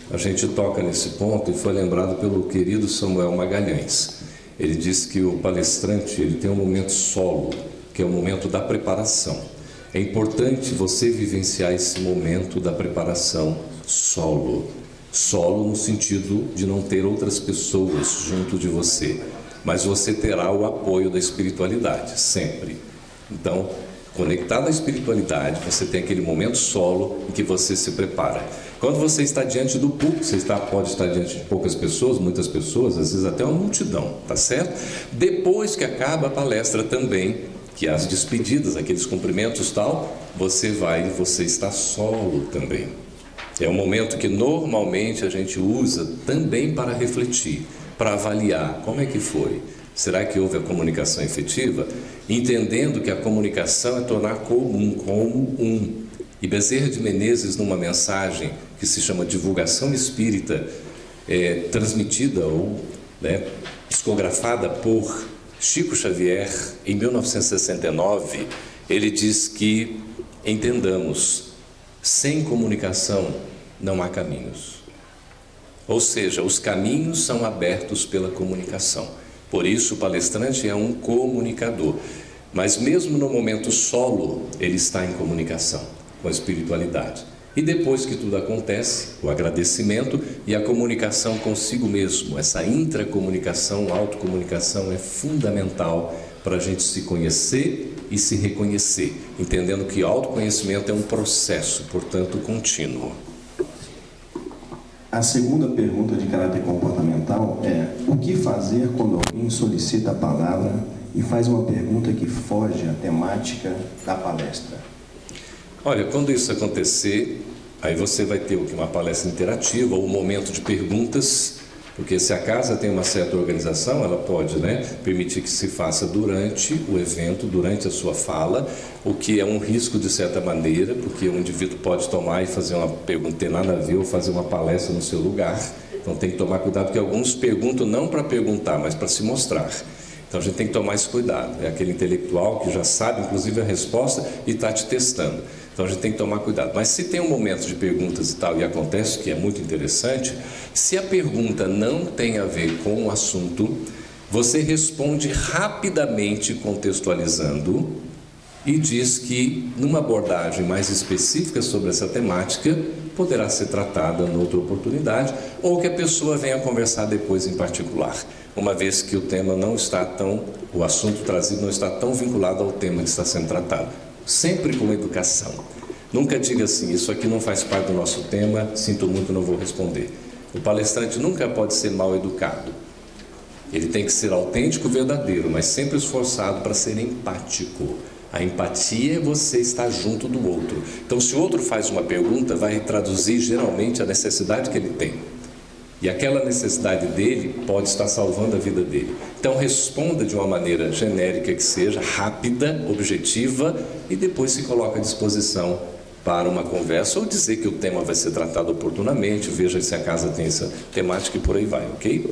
A gente toca nesse ponto e foi lembrado pelo querido Samuel Magalhães. Ele disse que o palestrante ele tem um momento solo, que é o momento da preparação. É importante você vivenciar esse momento da preparação solo. Solo no sentido de não ter outras pessoas junto de você, mas você terá o apoio da espiritualidade, sempre. Então, conectado à espiritualidade, você tem aquele momento solo em que você se prepara. Quando você está diante do público, pode estar diante de poucas pessoas, muitas pessoas, às vezes até uma multidão, tá certo? Depois que acaba a palestra também, que as despedidas, aqueles cumprimentos tal, você está solo também. É um momento que normalmente a gente usa também para refletir, para avaliar como é que foi, Será que houve a comunicação efetiva? Entendendo que a comunicação é tornar comum, como um. E Bezerra de Menezes, numa mensagem que se chama Divulgação Espírita, transmitida ou psicografada por Chico Xavier em 1969, ele diz que entendamos, sem comunicação não há caminhos. Ou seja, os caminhos são abertos pela comunicação. Por isso o palestrante é um comunicador. Mas mesmo no momento solo, ele está em comunicação com a espiritualidade. E depois que tudo acontece, o agradecimento e a comunicação consigo mesmo, essa intracomunicação, autocomunicação é fundamental para a gente se conhecer e se reconhecer, entendendo que o autoconhecimento é um processo, portanto, contínuo. A segunda pergunta de caráter comportamental é: o que fazer quando alguém solicita a palavra e faz uma pergunta que foge à temática da palestra? Olha, quando isso acontecer, aí você vai ter uma palestra interativa ou um momento de perguntas, porque se a casa tem uma certa organização, ela pode permitir que se faça durante o evento, durante a sua fala, o que é um risco de certa maneira, porque o indivíduo pode tomar e fazer uma pergunta, não tem nada a ver, ou fazer uma palestra no seu lugar. Então tem que tomar cuidado, porque alguns perguntam não para perguntar, mas para se mostrar. Então a gente tem que tomar esse cuidado. É aquele intelectual que já sabe, inclusive, a resposta e está te testando. Então a gente tem que tomar cuidado. Mas se tem um momento de perguntas e tal, e acontece, que é muito interessante, se a pergunta não tem a ver com o assunto, você responde rapidamente, contextualizando, e diz que numa abordagem mais específica sobre essa temática, poderá ser tratada noutra oportunidade, ou que a pessoa venha conversar depois em particular, uma vez que o tema não está o assunto trazido não está tão vinculado ao tema que está sendo tratado. Sempre com educação. Nunca diga assim: isso aqui não faz parte do nosso tema, sinto muito, não vou responder. O palestrante nunca pode ser mal educado. Ele tem que ser autêntico, verdadeiro, mas sempre esforçado para ser empático. A empatia é você estar junto do outro. Então, se o outro faz uma pergunta, vai traduzir geralmente a necessidade que ele tem. E aquela necessidade dele pode estar salvando a vida dele. Então responda de uma maneira genérica que seja, rápida, objetiva, e depois se coloca à disposição para uma conversa, ou dizer que o tema vai ser tratado oportunamente, veja se a casa tem essa temática e por aí vai, ok?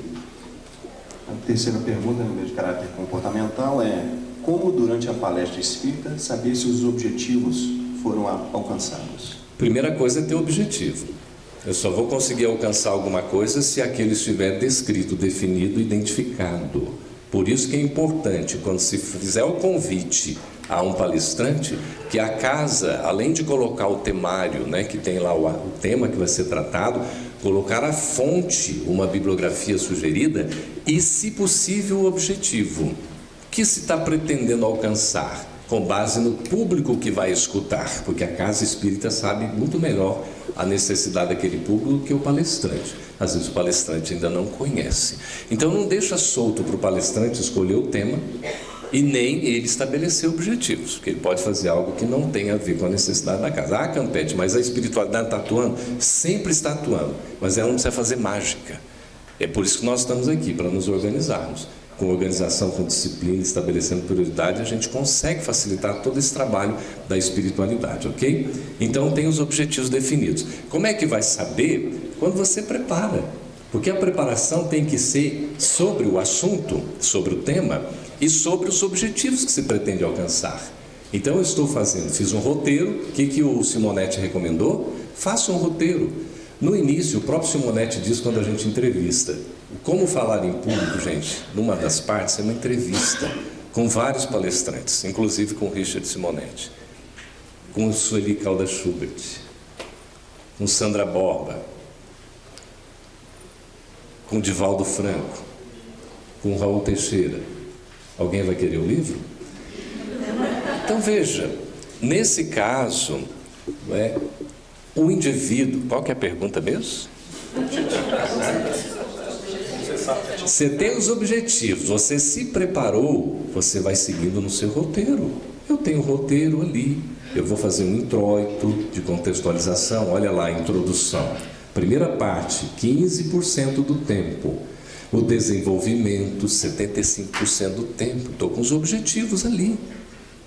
A terceira pergunta, no meio de caráter comportamental, é: como durante a palestra espírita saber se os objetivos foram alcançados? Primeira coisa é ter objetivo. Eu só vou conseguir alcançar alguma coisa se aquilo estiver descrito, definido, identificado. Por isso que é importante, quando se fizer o convite a um palestrante, que a casa, além de colocar o temário, que tem lá o tema que vai ser tratado, colocar a fonte, uma bibliografia sugerida e, se possível, o objetivo. O que se está pretendendo alcançar? Com base no público que vai escutar, porque a casa espírita sabe muito melhor a necessidade daquele público que o palestrante. Às vezes o palestrante ainda não conhece. Então não deixa solto para o palestrante escolher o tema e nem ele estabelecer objetivos, porque ele pode fazer algo que não tem a ver com a necessidade da casa. Ah, Campete, mas a espiritualidade está atuando? Sempre está atuando, mas ela não precisa fazer mágica. É por isso que nós estamos aqui, para nos organizarmos. Com organização, com disciplina, estabelecendo prioridade, a gente consegue facilitar todo esse trabalho da espiritualidade, ok? Então tem os objetivos definidos. Como é que vai saber? Quando você prepara, porque a preparação tem que ser sobre o assunto, sobre o tema e sobre os objetivos que se pretende alcançar. Então eu fiz um roteiro. O que o Simonetti recomendou? Faça um roteiro. No início, o próprio Simonetti diz, quando a gente entrevista, como falar em público, gente, numa das partes é uma entrevista com vários palestrantes, inclusive com Richard Simonetti, com Sueli Caldas Schubert, com Sandra Borba, com Divaldo Franco, com Raul Teixeira. Alguém vai querer o livro? Então veja, nesse caso, o indivíduo... Qual que é a pergunta mesmo? Você tem os objetivos, você se preparou, você vai seguindo no seu roteiro. Eu tenho um roteiro ali, eu vou fazer um introito de contextualização. Olha lá a introdução. Primeira parte, 15% do tempo. O desenvolvimento, 75% do tempo. Estou com os objetivos ali,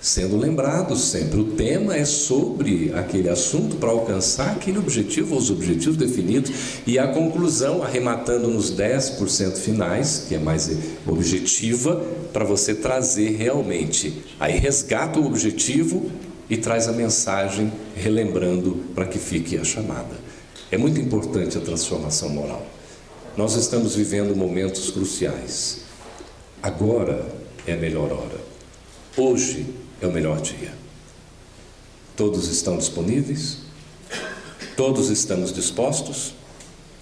sendo lembrado sempre. O tema é sobre aquele assunto para alcançar aquele objetivo, os objetivos definidos. E a conclusão, arrematando nos 10% finais, que é mais objetiva, para você trazer realmente. Aí resgata o objetivo e traz a mensagem, relembrando para que fique a chamada. É muito importante a transformação moral. Nós estamos vivendo momentos cruciais. Agora é a melhor hora. Hoje é o melhor dia. Todos estão disponíveis? Todos estamos dispostos?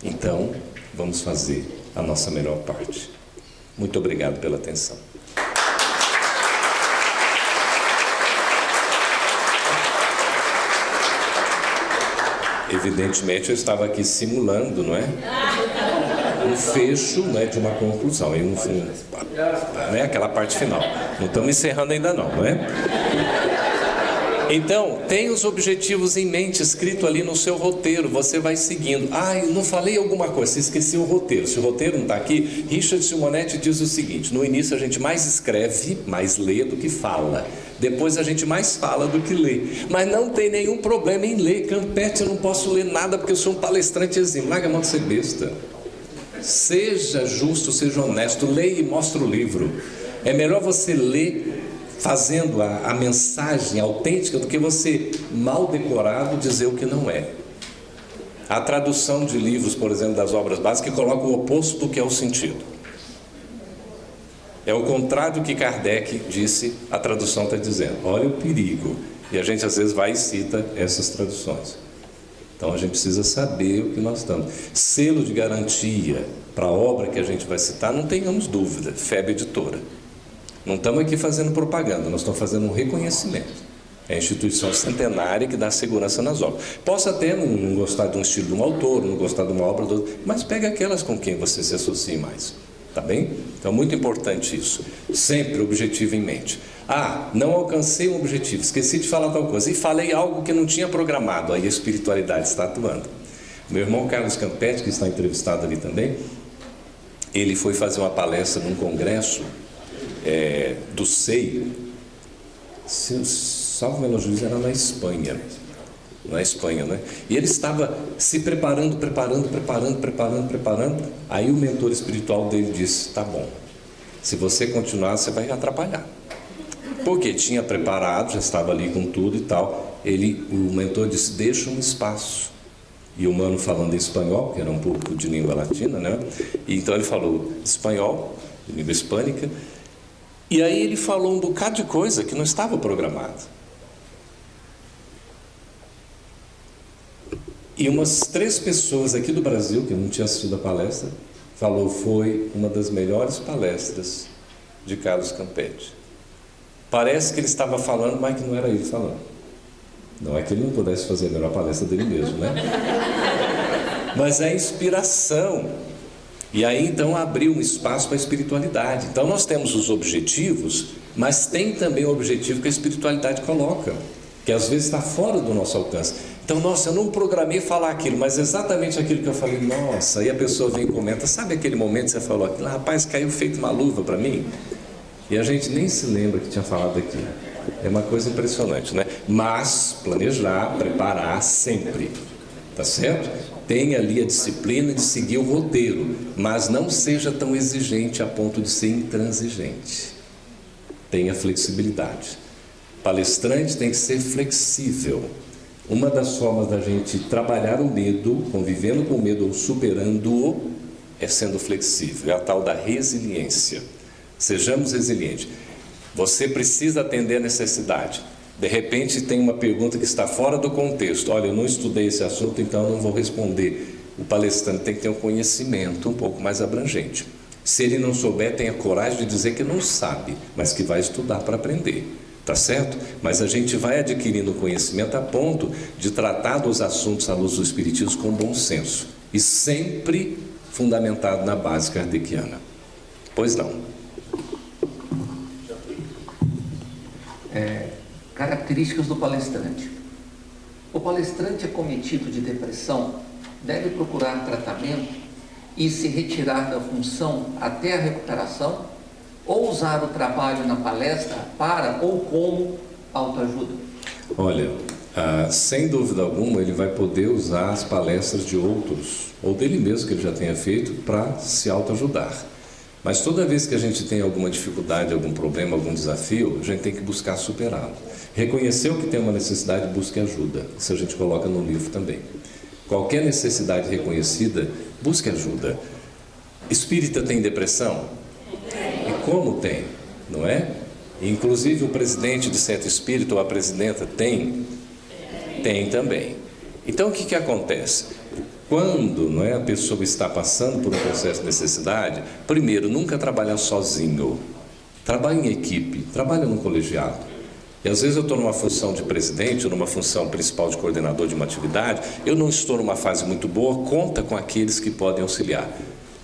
Então, vamos fazer a nossa melhor parte. Muito obrigado pela atenção. Evidentemente, eu estava aqui simulando, não é? Um fecho, né, de uma conclusão, né, aquela parte final. Não estamos encerrando ainda não é? Então, tem os objetivos em mente, escrito ali no seu roteiro, você vai seguindo. Eu não falei alguma coisa, esqueci o roteiro. Se o roteiro não está aqui, Richard Simonetti diz o seguinte: no início a gente mais escreve, mais lê do que fala. Depois a gente mais fala do que lê. Mas não tem nenhum problema em ler. Campete, eu não posso ler nada porque eu sou um palestrante exímio. Larga a mão de ser besta. Seja justo, seja honesto, leia e mostra o livro. É melhor você ler fazendo a mensagem autêntica do que você, mal decorado, dizer o que não é. A tradução de livros, por exemplo, das obras básicas, que coloca o oposto do que é o sentido. É o contrário do que Kardec disse, a tradução está dizendo. Olha o perigo. E a gente às vezes vai e cita essas traduções. Então a gente precisa saber o que nós estamos. Selo de garantia para a obra que a gente vai citar, não tenhamos dúvida, FEB Editora. Não estamos aqui fazendo propaganda, nós estamos fazendo um reconhecimento. É a instituição centenária que dá segurança nas obras. Posso até não gostar de um estilo de um autor, não gostar de uma obra do outro, mas pega aquelas com quem você se associe mais. Tá bem? Então é muito importante isso. Sempre objetivo em mente. Não alcancei um objetivo, esqueci de falar tal coisa. E falei algo que não tinha programado. Aí a espiritualidade está atuando. Meu irmão Carlos Campete, que está entrevistado ali também, ele foi fazer uma palestra num congresso do SEI. Salvo meu juízo, era na Espanha. Na Espanha, né? E ele estava se preparando. Aí o mentor espiritual dele disse: tá bom, se você continuar, você vai atrapalhar. Porque tinha preparado, já estava ali com tudo e tal. O mentor disse: deixa um espaço. E o mano falando em espanhol, que era um pouco de língua latina, né? E então ele falou espanhol, língua hispânica. E aí ele falou um bocado de coisa que não estava programado. E umas 3 pessoas aqui do Brasil, que não tinham assistido a palestra, falou: foi uma das melhores palestras de Carlos Campete. Parece que ele estava falando, mas que não era ele falando. Não é que ele não pudesse fazer a melhor palestra dele mesmo, né? Mas é inspiração. E aí então abriu um espaço para a espiritualidade. Então nós temos os objetivos, mas tem também o objetivo que a espiritualidade coloca, que às vezes está fora do nosso alcance. Então, nossa, eu não programei falar aquilo, mas exatamente aquilo que eu falei, nossa, aí a pessoa vem e comenta: sabe aquele momento que você falou aquilo? Rapaz, caiu feito uma luva para mim. E a gente nem se lembra que tinha falado aquilo. É uma coisa impressionante, né? Mas planejar, preparar sempre, tá certo? Tenha ali a disciplina de seguir o roteiro, mas não seja tão exigente a ponto de ser intransigente. Tenha flexibilidade. Palestrante tem que ser flexível. Uma das formas da gente trabalhar o medo, convivendo com o medo ou superando-o, é sendo flexível. É a tal da resiliência. Sejamos resilientes. Você precisa atender a necessidade. De repente tem uma pergunta que está fora do contexto. Olha, eu não estudei esse assunto, então eu não vou responder. O palestrante tem que ter um conhecimento um pouco mais abrangente. Se ele não souber, tenha coragem de dizer que não sabe, mas que vai estudar para aprender. Tá certo? Mas a gente vai adquirindo conhecimento a ponto de tratar dos assuntos à luz do Espiritismo com bom senso. E sempre fundamentado na base kardeciana. Pois não. Características do palestrante. O palestrante acometido de depressão deve procurar tratamento e se retirar da função até a recuperação? Ou usar o trabalho na palestra para ou como autoajuda? Olha, sem dúvida alguma, ele vai poder usar as palestras de outros, ou dele mesmo que ele já tenha feito, para se autoajudar. Mas toda vez que a gente tem alguma dificuldade, algum problema, algum desafio, a gente tem que buscar superá-lo. Reconheceu que tem uma necessidade, busque ajuda. Isso a gente coloca no livro também. Qualquer necessidade reconhecida, busque ajuda. Espírita tem depressão? E como tem, não é? Inclusive o presidente de centro espírita ou a presidenta tem? Tem também. Então o que acontece? Quando, não é, a pessoa está passando por um processo de necessidade, primeiro, nunca trabalhar sozinho. Trabalhe em equipe, trabalhe no colegiado. E às vezes eu estou numa função de presidente, ou numa função principal de coordenador de uma atividade, eu não estou numa fase muito boa, conta com aqueles que podem auxiliar.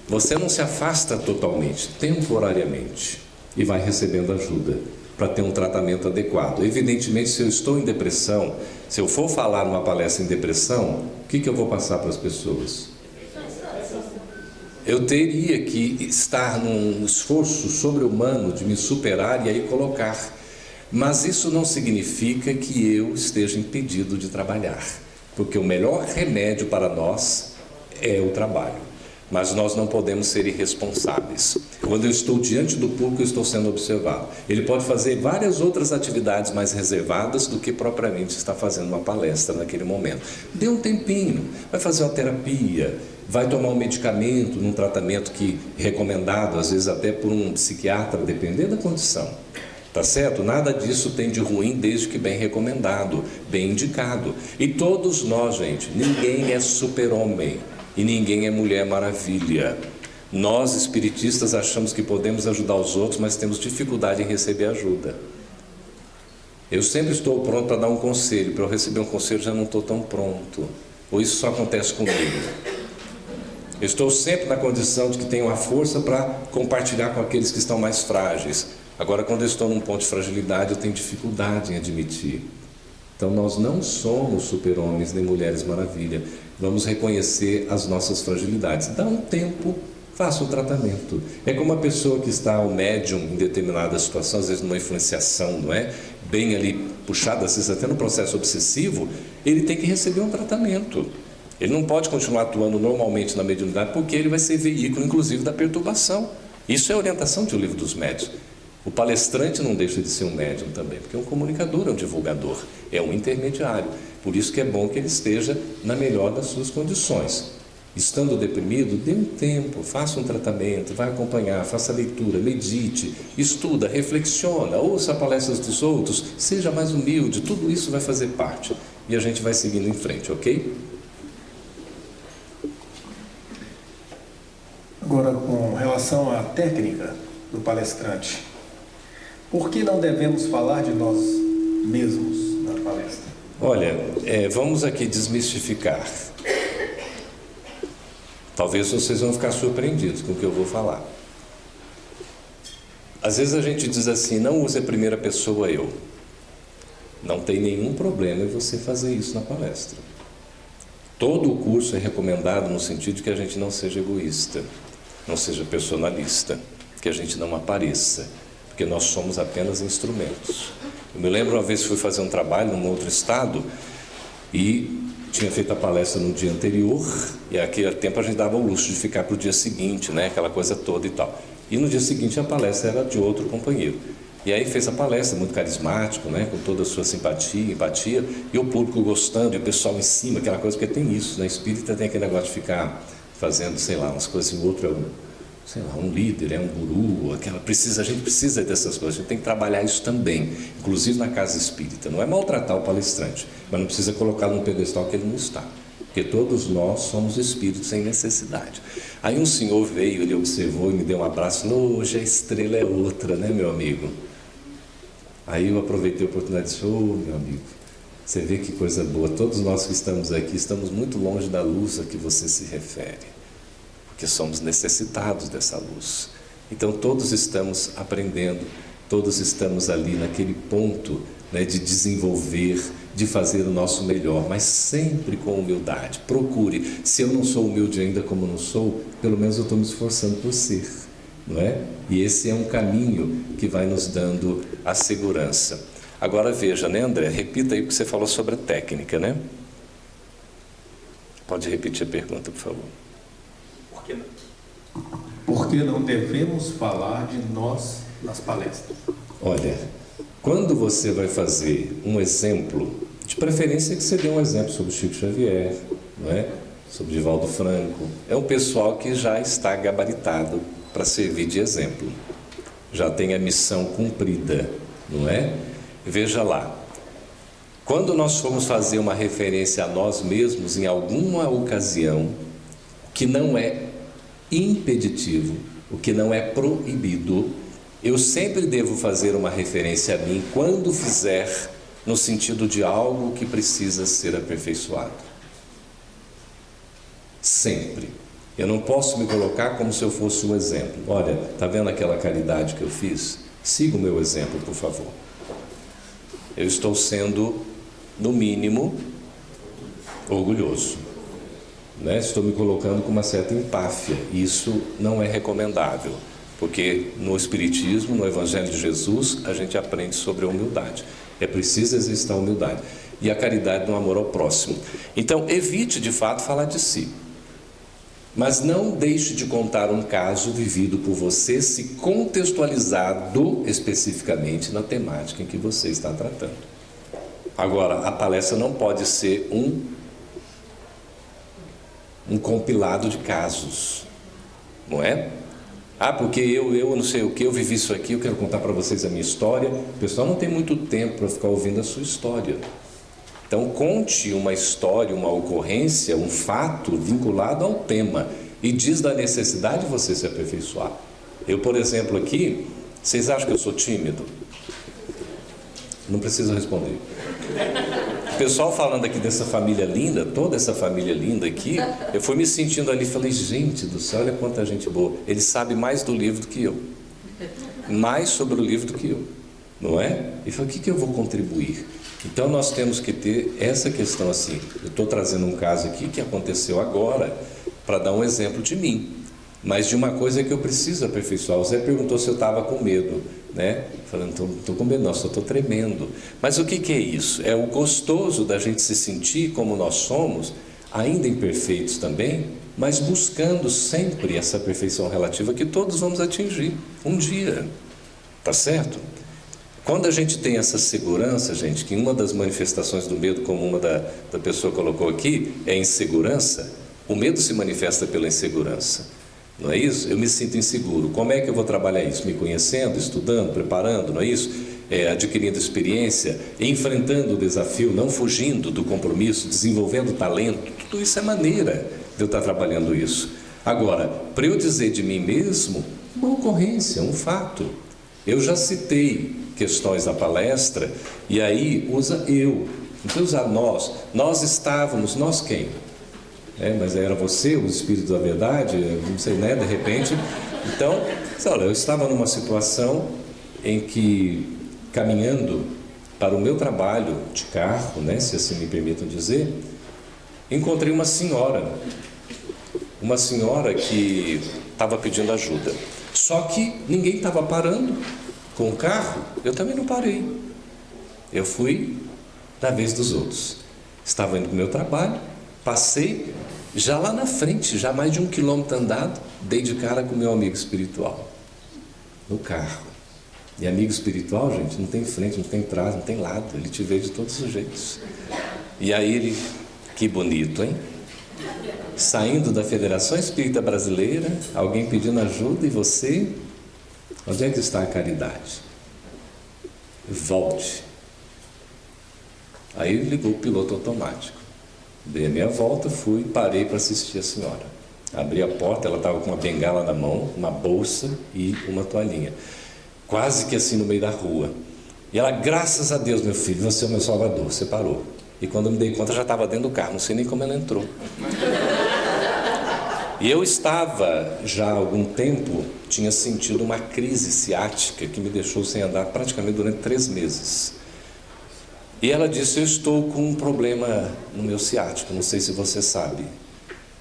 Você não se afasta totalmente, temporariamente, e vai recebendo ajuda para ter um tratamento adequado. Evidentemente, se eu estou em depressão, se eu for falar numa palestra em depressão, o que eu vou passar para as pessoas? Eu teria que estar num esforço sobre-humano de me superar e aí colocar. Mas isso não significa que eu esteja impedido de trabalhar, porque o melhor remédio para nós é o trabalho. Mas nós não podemos ser irresponsáveis. Quando eu estou diante do público, eu estou sendo observado. Ele pode fazer várias outras atividades mais reservadas do que propriamente está fazendo uma palestra naquele momento. Dê um tempinho, vai fazer uma terapia, vai tomar um medicamento, num tratamento que recomendado, às vezes até por um psiquiatra, dependendo da condição. Tá certo? Nada disso tem de ruim, desde que bem recomendado, bem indicado. E todos nós, gente, ninguém é super-homem. E ninguém é Mulher Maravilha. Nós, espiritistas, achamos que podemos ajudar os outros, mas temos dificuldade em receber ajuda. Eu sempre estou pronto para dar um conselho. Para eu receber um conselho, já não estou tão pronto. Ou isso só acontece comigo. Eu estou sempre na condição de que tenho a força para compartilhar com aqueles que estão mais frágeis. Agora, quando eu estou num ponto de fragilidade, eu tenho dificuldade em admitir. Então, nós não somos super-homens nem Mulheres Maravilha. Vamos reconhecer as nossas fragilidades. Dá um tempo, faça o tratamento. É como a pessoa que está ao médium em determinada situação, às vezes numa influenciação, não é? Bem ali puxada, às vezes até no processo obsessivo, ele tem que receber um tratamento. Ele não pode continuar atuando normalmente na mediunidade, porque ele vai ser veículo, inclusive, da perturbação. Isso é a orientação de O Livro dos Médiuns. O palestrante não deixa de ser um médium também, porque é um comunicador, é um divulgador, é um intermediário. Por isso que é bom que ele esteja na melhor das suas condições. Estando deprimido, dê um tempo, faça um tratamento, vai acompanhar, faça leitura, medite, estuda, reflexiona, ouça palestras dos outros, seja mais humilde, tudo isso vai fazer parte. E a gente vai seguindo em frente, ok? Agora, com relação à técnica do palestrante, por que não devemos falar de nós mesmos na palestra? Olha, vamos aqui desmistificar. Talvez vocês vão ficar surpreendidos com o que eu vou falar. Às vezes a gente diz assim, não use a primeira pessoa eu. Não tem nenhum problema em você fazer isso na palestra. Todo o curso é recomendado no sentido de que a gente não seja egoísta, não seja personalista, que a gente não apareça, porque nós somos apenas instrumentos. Eu me lembro uma vez que fui fazer um trabalho num outro estado e tinha feito a palestra no dia anterior e naquele tempo a gente dava o luxo de ficar para o dia seguinte, né, aquela coisa toda e tal. E no dia seguinte a palestra era de outro companheiro. E aí fez a palestra, muito carismático, né, com toda a sua simpatia, empatia, e o público gostando, e o pessoal em cima, aquela coisa, porque tem isso, né, espírita tem aquele negócio de ficar fazendo, sei lá, umas coisas assim, o outro é um, sei lá, um líder, é um guru, a gente precisa dessas coisas, a gente tem que trabalhar isso também, inclusive na casa espírita. Não é maltratar o palestrante, mas não precisa colocá-lo num pedestal que ele não está, porque todos nós somos espíritos sem necessidade. Aí um senhor veio, ele observou e me deu um abraço, falou, hoje a estrela é outra, né, meu amigo? Aí eu aproveitei a oportunidade e disse, meu amigo, você vê que coisa boa, todos nós que estamos aqui, estamos muito longe da luz a que você se refere, porque somos necessitados dessa luz. Então todos estamos aprendendo, todos estamos ali naquele ponto, né, de desenvolver, de fazer o nosso melhor, mas sempre com humildade. Procure. Se eu não sou humilde ainda como não sou, pelo menos eu estou me esforçando por ser, não é? E esse é um caminho que vai nos dando a segurança. Agora veja, né, André? Repita aí o que você falou sobre a técnica, né? Pode repetir a pergunta, por favor. Por que não devemos falar de nós nas palestras? Olha, quando você vai fazer um exemplo, de preferência que você dê um exemplo sobre Chico Xavier, não é? Sobre Divaldo Franco, é um pessoal que já está gabaritado para servir de exemplo, já tem a missão cumprida, não é? Veja lá, quando nós formos fazer uma referência a nós mesmos em alguma ocasião, que não é impeditivo, o que não é proibido, eu sempre devo fazer uma referência a mim quando fizer no sentido de algo que precisa ser aperfeiçoado. Sempre. Eu não posso me colocar como se eu fosse um exemplo. Olha, está vendo aquela caridade que eu fiz? Siga o meu exemplo, por favor. Eu estou sendo, no mínimo, orgulhoso, né? Estou me colocando com uma certa empáfia. Isso não é recomendável, porque no Espiritismo, no Evangelho de Jesus, a gente aprende sobre a humildade. É preciso exercitar a humildade e a caridade no amor ao próximo. Então, evite de fato falar de si, mas não deixe de contar um caso vivido por você, se contextualizado especificamente na temática em que você está tratando. Agora, a palestra não pode ser um compilado de casos, não é? Ah, porque eu não sei o que, eu vivi isso aqui, eu quero contar para vocês a minha história. O pessoal não tem muito tempo para ficar ouvindo a sua história. Então, conte uma história, uma ocorrência, um fato vinculado ao tema e diz da necessidade de você se aperfeiçoar. Eu, por exemplo, aqui, vocês acham que eu sou tímido? Não precisa responder. O pessoal falando aqui dessa família linda, toda essa família linda aqui, eu fui me sentindo ali e falei, gente do céu, olha quanta gente boa. Ele sabe mais do livro do que eu. Mais sobre o livro do que eu. Não é? E falei, o que eu vou contribuir? Então nós temos que ter essa questão assim. Eu estou trazendo um caso aqui que aconteceu agora para dar um exemplo de mim, mas de uma coisa que eu preciso aperfeiçoar. O Zé perguntou se eu estava com medo, né? Falando, não estou com medo não, só estou tremendo. Mas o que é isso? É o gostoso da gente se sentir como nós somos, ainda imperfeitos também, mas buscando sempre essa perfeição relativa que todos vamos atingir um dia, tá certo? Quando a gente tem essa segurança, gente, que uma das manifestações do medo, como uma da pessoa colocou aqui, é a insegurança. O medo se manifesta pela insegurança, não é isso? Eu me sinto inseguro. Como é que eu vou trabalhar isso? Me conhecendo, estudando, preparando, não é isso? Adquirindo experiência, enfrentando o desafio, não fugindo do compromisso, desenvolvendo talento. Tudo isso é maneira de eu estar trabalhando isso. Agora, para eu dizer de mim mesmo, uma ocorrência, um fato. Eu já citei questões da palestra, e aí usa eu, não precisa usar nós. Nós estávamos, nós quem? Mas era você, o Espírito da Verdade, não sei, né, de repente. Então, olha, eu estava numa situação em que, caminhando para o meu trabalho de carro, né, se assim me permitam dizer, encontrei uma senhora que estava pedindo ajuda. Só que ninguém estava parando com o carro, eu também não parei. Eu fui da vez dos outros. Estava indo para o meu trabalho, passei, já lá na frente, já mais de 1 quilômetro andado, dei de cara com o meu amigo espiritual, no carro. E amigo espiritual, gente, não tem frente, não tem trás, não tem lado, ele te vê de todos os jeitos. E aí ele, que bonito, hein? Saindo da Federação Espírita Brasileira, alguém pedindo ajuda e você... Onde é que está a caridade? Volte. Aí ligou o piloto automático. Dei a minha volta, fui, parei para assistir a senhora. Abri a porta, ela estava com uma bengala na mão, uma bolsa e uma toalhinha. Quase que assim no meio da rua. E ela, graças a Deus, meu filho, você é o meu salvador. Você parou. E quando eu me dei conta, já estava dentro do carro, não sei nem como ela entrou. E eu estava, já há algum tempo, tinha sentido uma crise ciática que me deixou sem andar praticamente durante 3 meses. E ela disse: eu estou com um problema no meu ciático, não sei se você sabe.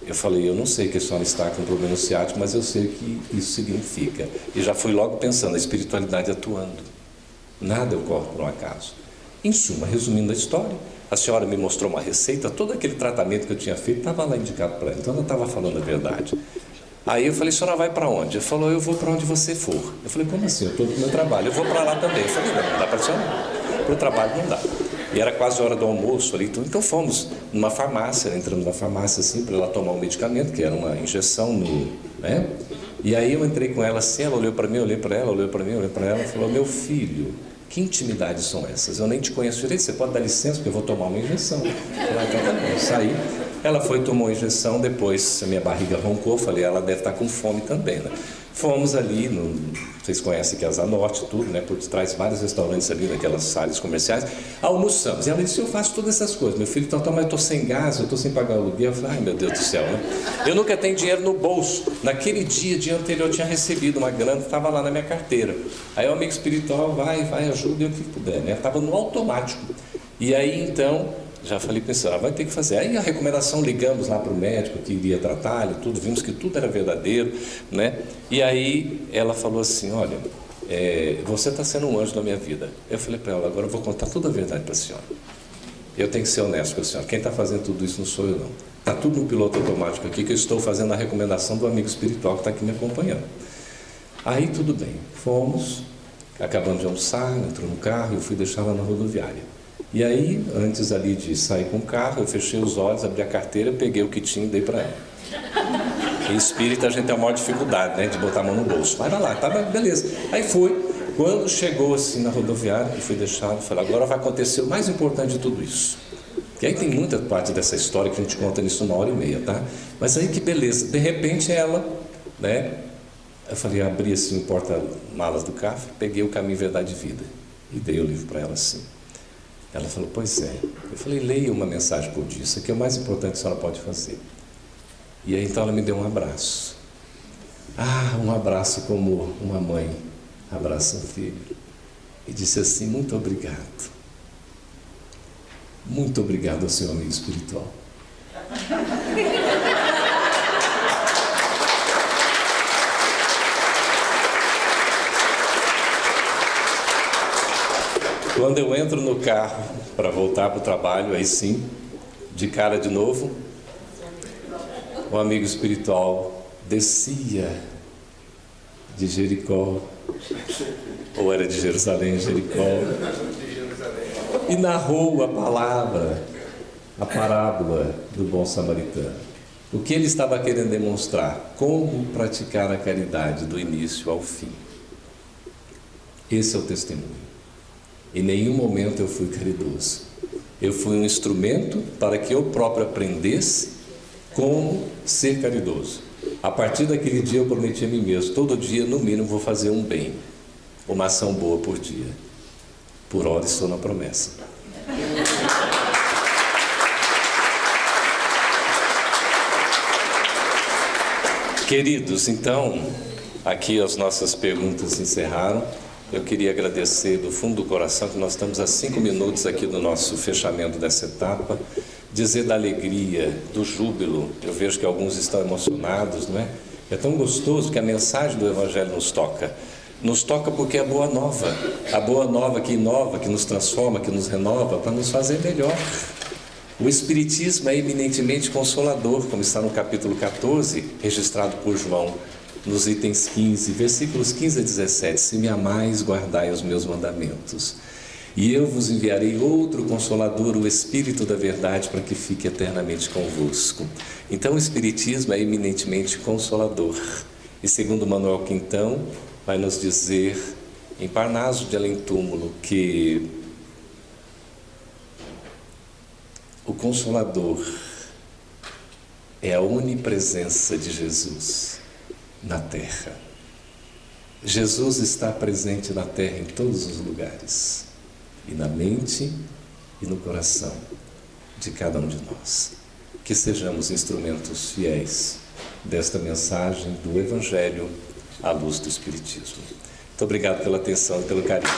Eu falei: eu não sei que a senhora está com um problema no ciático, mas eu sei o que isso significa. E já fui logo pensando, a espiritualidade atuando. Nada ocorre por um acaso. Em suma, resumindo a história, a senhora me mostrou uma receita, todo aquele tratamento que eu tinha feito estava lá indicado para ela, então ela estava falando a verdade. Aí eu falei: a senhora vai para onde? Ela falou: eu vou para onde você for. Eu falei: como assim? Eu estou no meu trabalho, eu vou para lá também. Eu falei: não dá para a senhora, para o trabalho não dá. E era quase a hora do almoço ali, então fomos numa farmácia, entramos na farmácia assim, para ela tomar um medicamento, que era uma injeção né? E aí eu entrei com ela assim, ela olhou para mim, eu olhei para ela, olhou para mim, eu olhei para ela, e falou: meu filho, que intimidades são essas? Eu nem te conheço direito, você pode dar licença, porque eu vou tomar uma injeção. Eu falei: então tá bom, eu saí. Ela foi, tomou a injeção, depois a minha barriga roncou, falei: ela deve estar com fome também, né? Fomos ali, vocês conhecem que é a Zanorte, tudo, né? Por trás vários restaurantes ali naquelas áreas comerciais, almoçamos. E ela disse: eu faço todas essas coisas, meu filho, então, mas eu estou sem gás, eu estou sem pagar o aluguel. Eu falei: ai, meu Deus do céu, né? Eu nunca tenho dinheiro no bolso. Naquele dia anterior, eu tinha recebido uma grana que estava lá na minha carteira. Aí o amigo espiritual vai, ajuda, eu que puder, né? Estava no automático. E aí, então, já falei com ela: vai ter que fazer. Aí a recomendação, ligamos lá para o médico que iria tratar, tudo, vimos que tudo era verdadeiro, né? E aí ela falou assim: olha, você está sendo um anjo na minha vida. Eu falei para ela: agora eu vou contar toda a verdade para a senhora. Eu tenho que ser honesto com a senhora. Quem está fazendo tudo isso não sou eu, não. Está tudo no piloto automático aqui, que eu estou fazendo a recomendação do amigo espiritual que está aqui me acompanhando. Aí tudo bem, fomos, acabamos de almoçar, entrou no carro, eu fui deixar ela na rodoviária. E aí, antes ali de sair com o carro, eu fechei os olhos, abri a carteira, peguei o que tinha e dei para ela. Em espírita a gente tem a maior dificuldade, né, de botar a mão no bolso. Vai lá, tá, beleza. Aí foi, quando chegou assim na rodoviária, que fui deixado, eu falei: agora vai acontecer o mais importante de tudo isso. E aí tem muita parte dessa história que a gente conta nisso 1h30, tá? Mas aí que beleza, de repente ela, né, eu falei, abri assim o porta-malas do carro, peguei o Caminho, Verdade e Vida e dei o livro para ela assim. Ela falou: pois é. Eu falei: leia uma mensagem por dia, isso aqui é o mais importante que a senhora pode fazer. E aí então ela me deu um abraço. Um abraço como uma mãe abraça um filho. E disse assim: muito obrigado. Muito obrigado ao seu amigo espiritual. Quando eu entro no carro para voltar para o trabalho, aí sim, de cara de novo, o amigo espiritual descia de Jericó, ou era de Jerusalém, Jericó, e narrou a palavra, a parábola do bom samaritano. O que ele estava querendo demonstrar? Como praticar a caridade do início ao fim. Esse é o testemunho. Em nenhum momento eu fui caridoso. Eu fui um instrumento para que eu próprio aprendesse como ser caridoso. A partir daquele dia eu prometi a mim mesmo: todo dia, no mínimo, vou fazer um bem, uma ação boa por dia. Por hora estou na promessa. Queridos, então, aqui as nossas perguntas se encerraram. Eu queria agradecer do fundo do coração que nós estamos a 5 minutos aqui do nosso fechamento dessa etapa, dizer da alegria, do júbilo. Eu vejo que alguns estão emocionados, não é? É tão gostoso que a mensagem do Evangelho nos toca. Nos toca porque é a boa nova que inova, que nos transforma, que nos renova, para nos fazer melhor. O Espiritismo é eminentemente consolador, como está no capítulo 14, registrado por João, nos itens 15, versículos 15 a 17, se me amais, guardai os meus mandamentos. E eu vos enviarei outro Consolador, o Espírito da Verdade, para que fique eternamente convosco. Então o Espiritismo é eminentemente consolador. E segundo Manuel Quintão, vai nos dizer, em Parnaso de Além Túmulo, que o Consolador é a onipresença de Jesus na terra. Jesus está presente na terra em todos os lugares, e na mente e no coração de cada um de nós. Que sejamos instrumentos fiéis desta mensagem do Evangelho à luz do Espiritismo. Muito obrigado pela atenção e pelo carinho.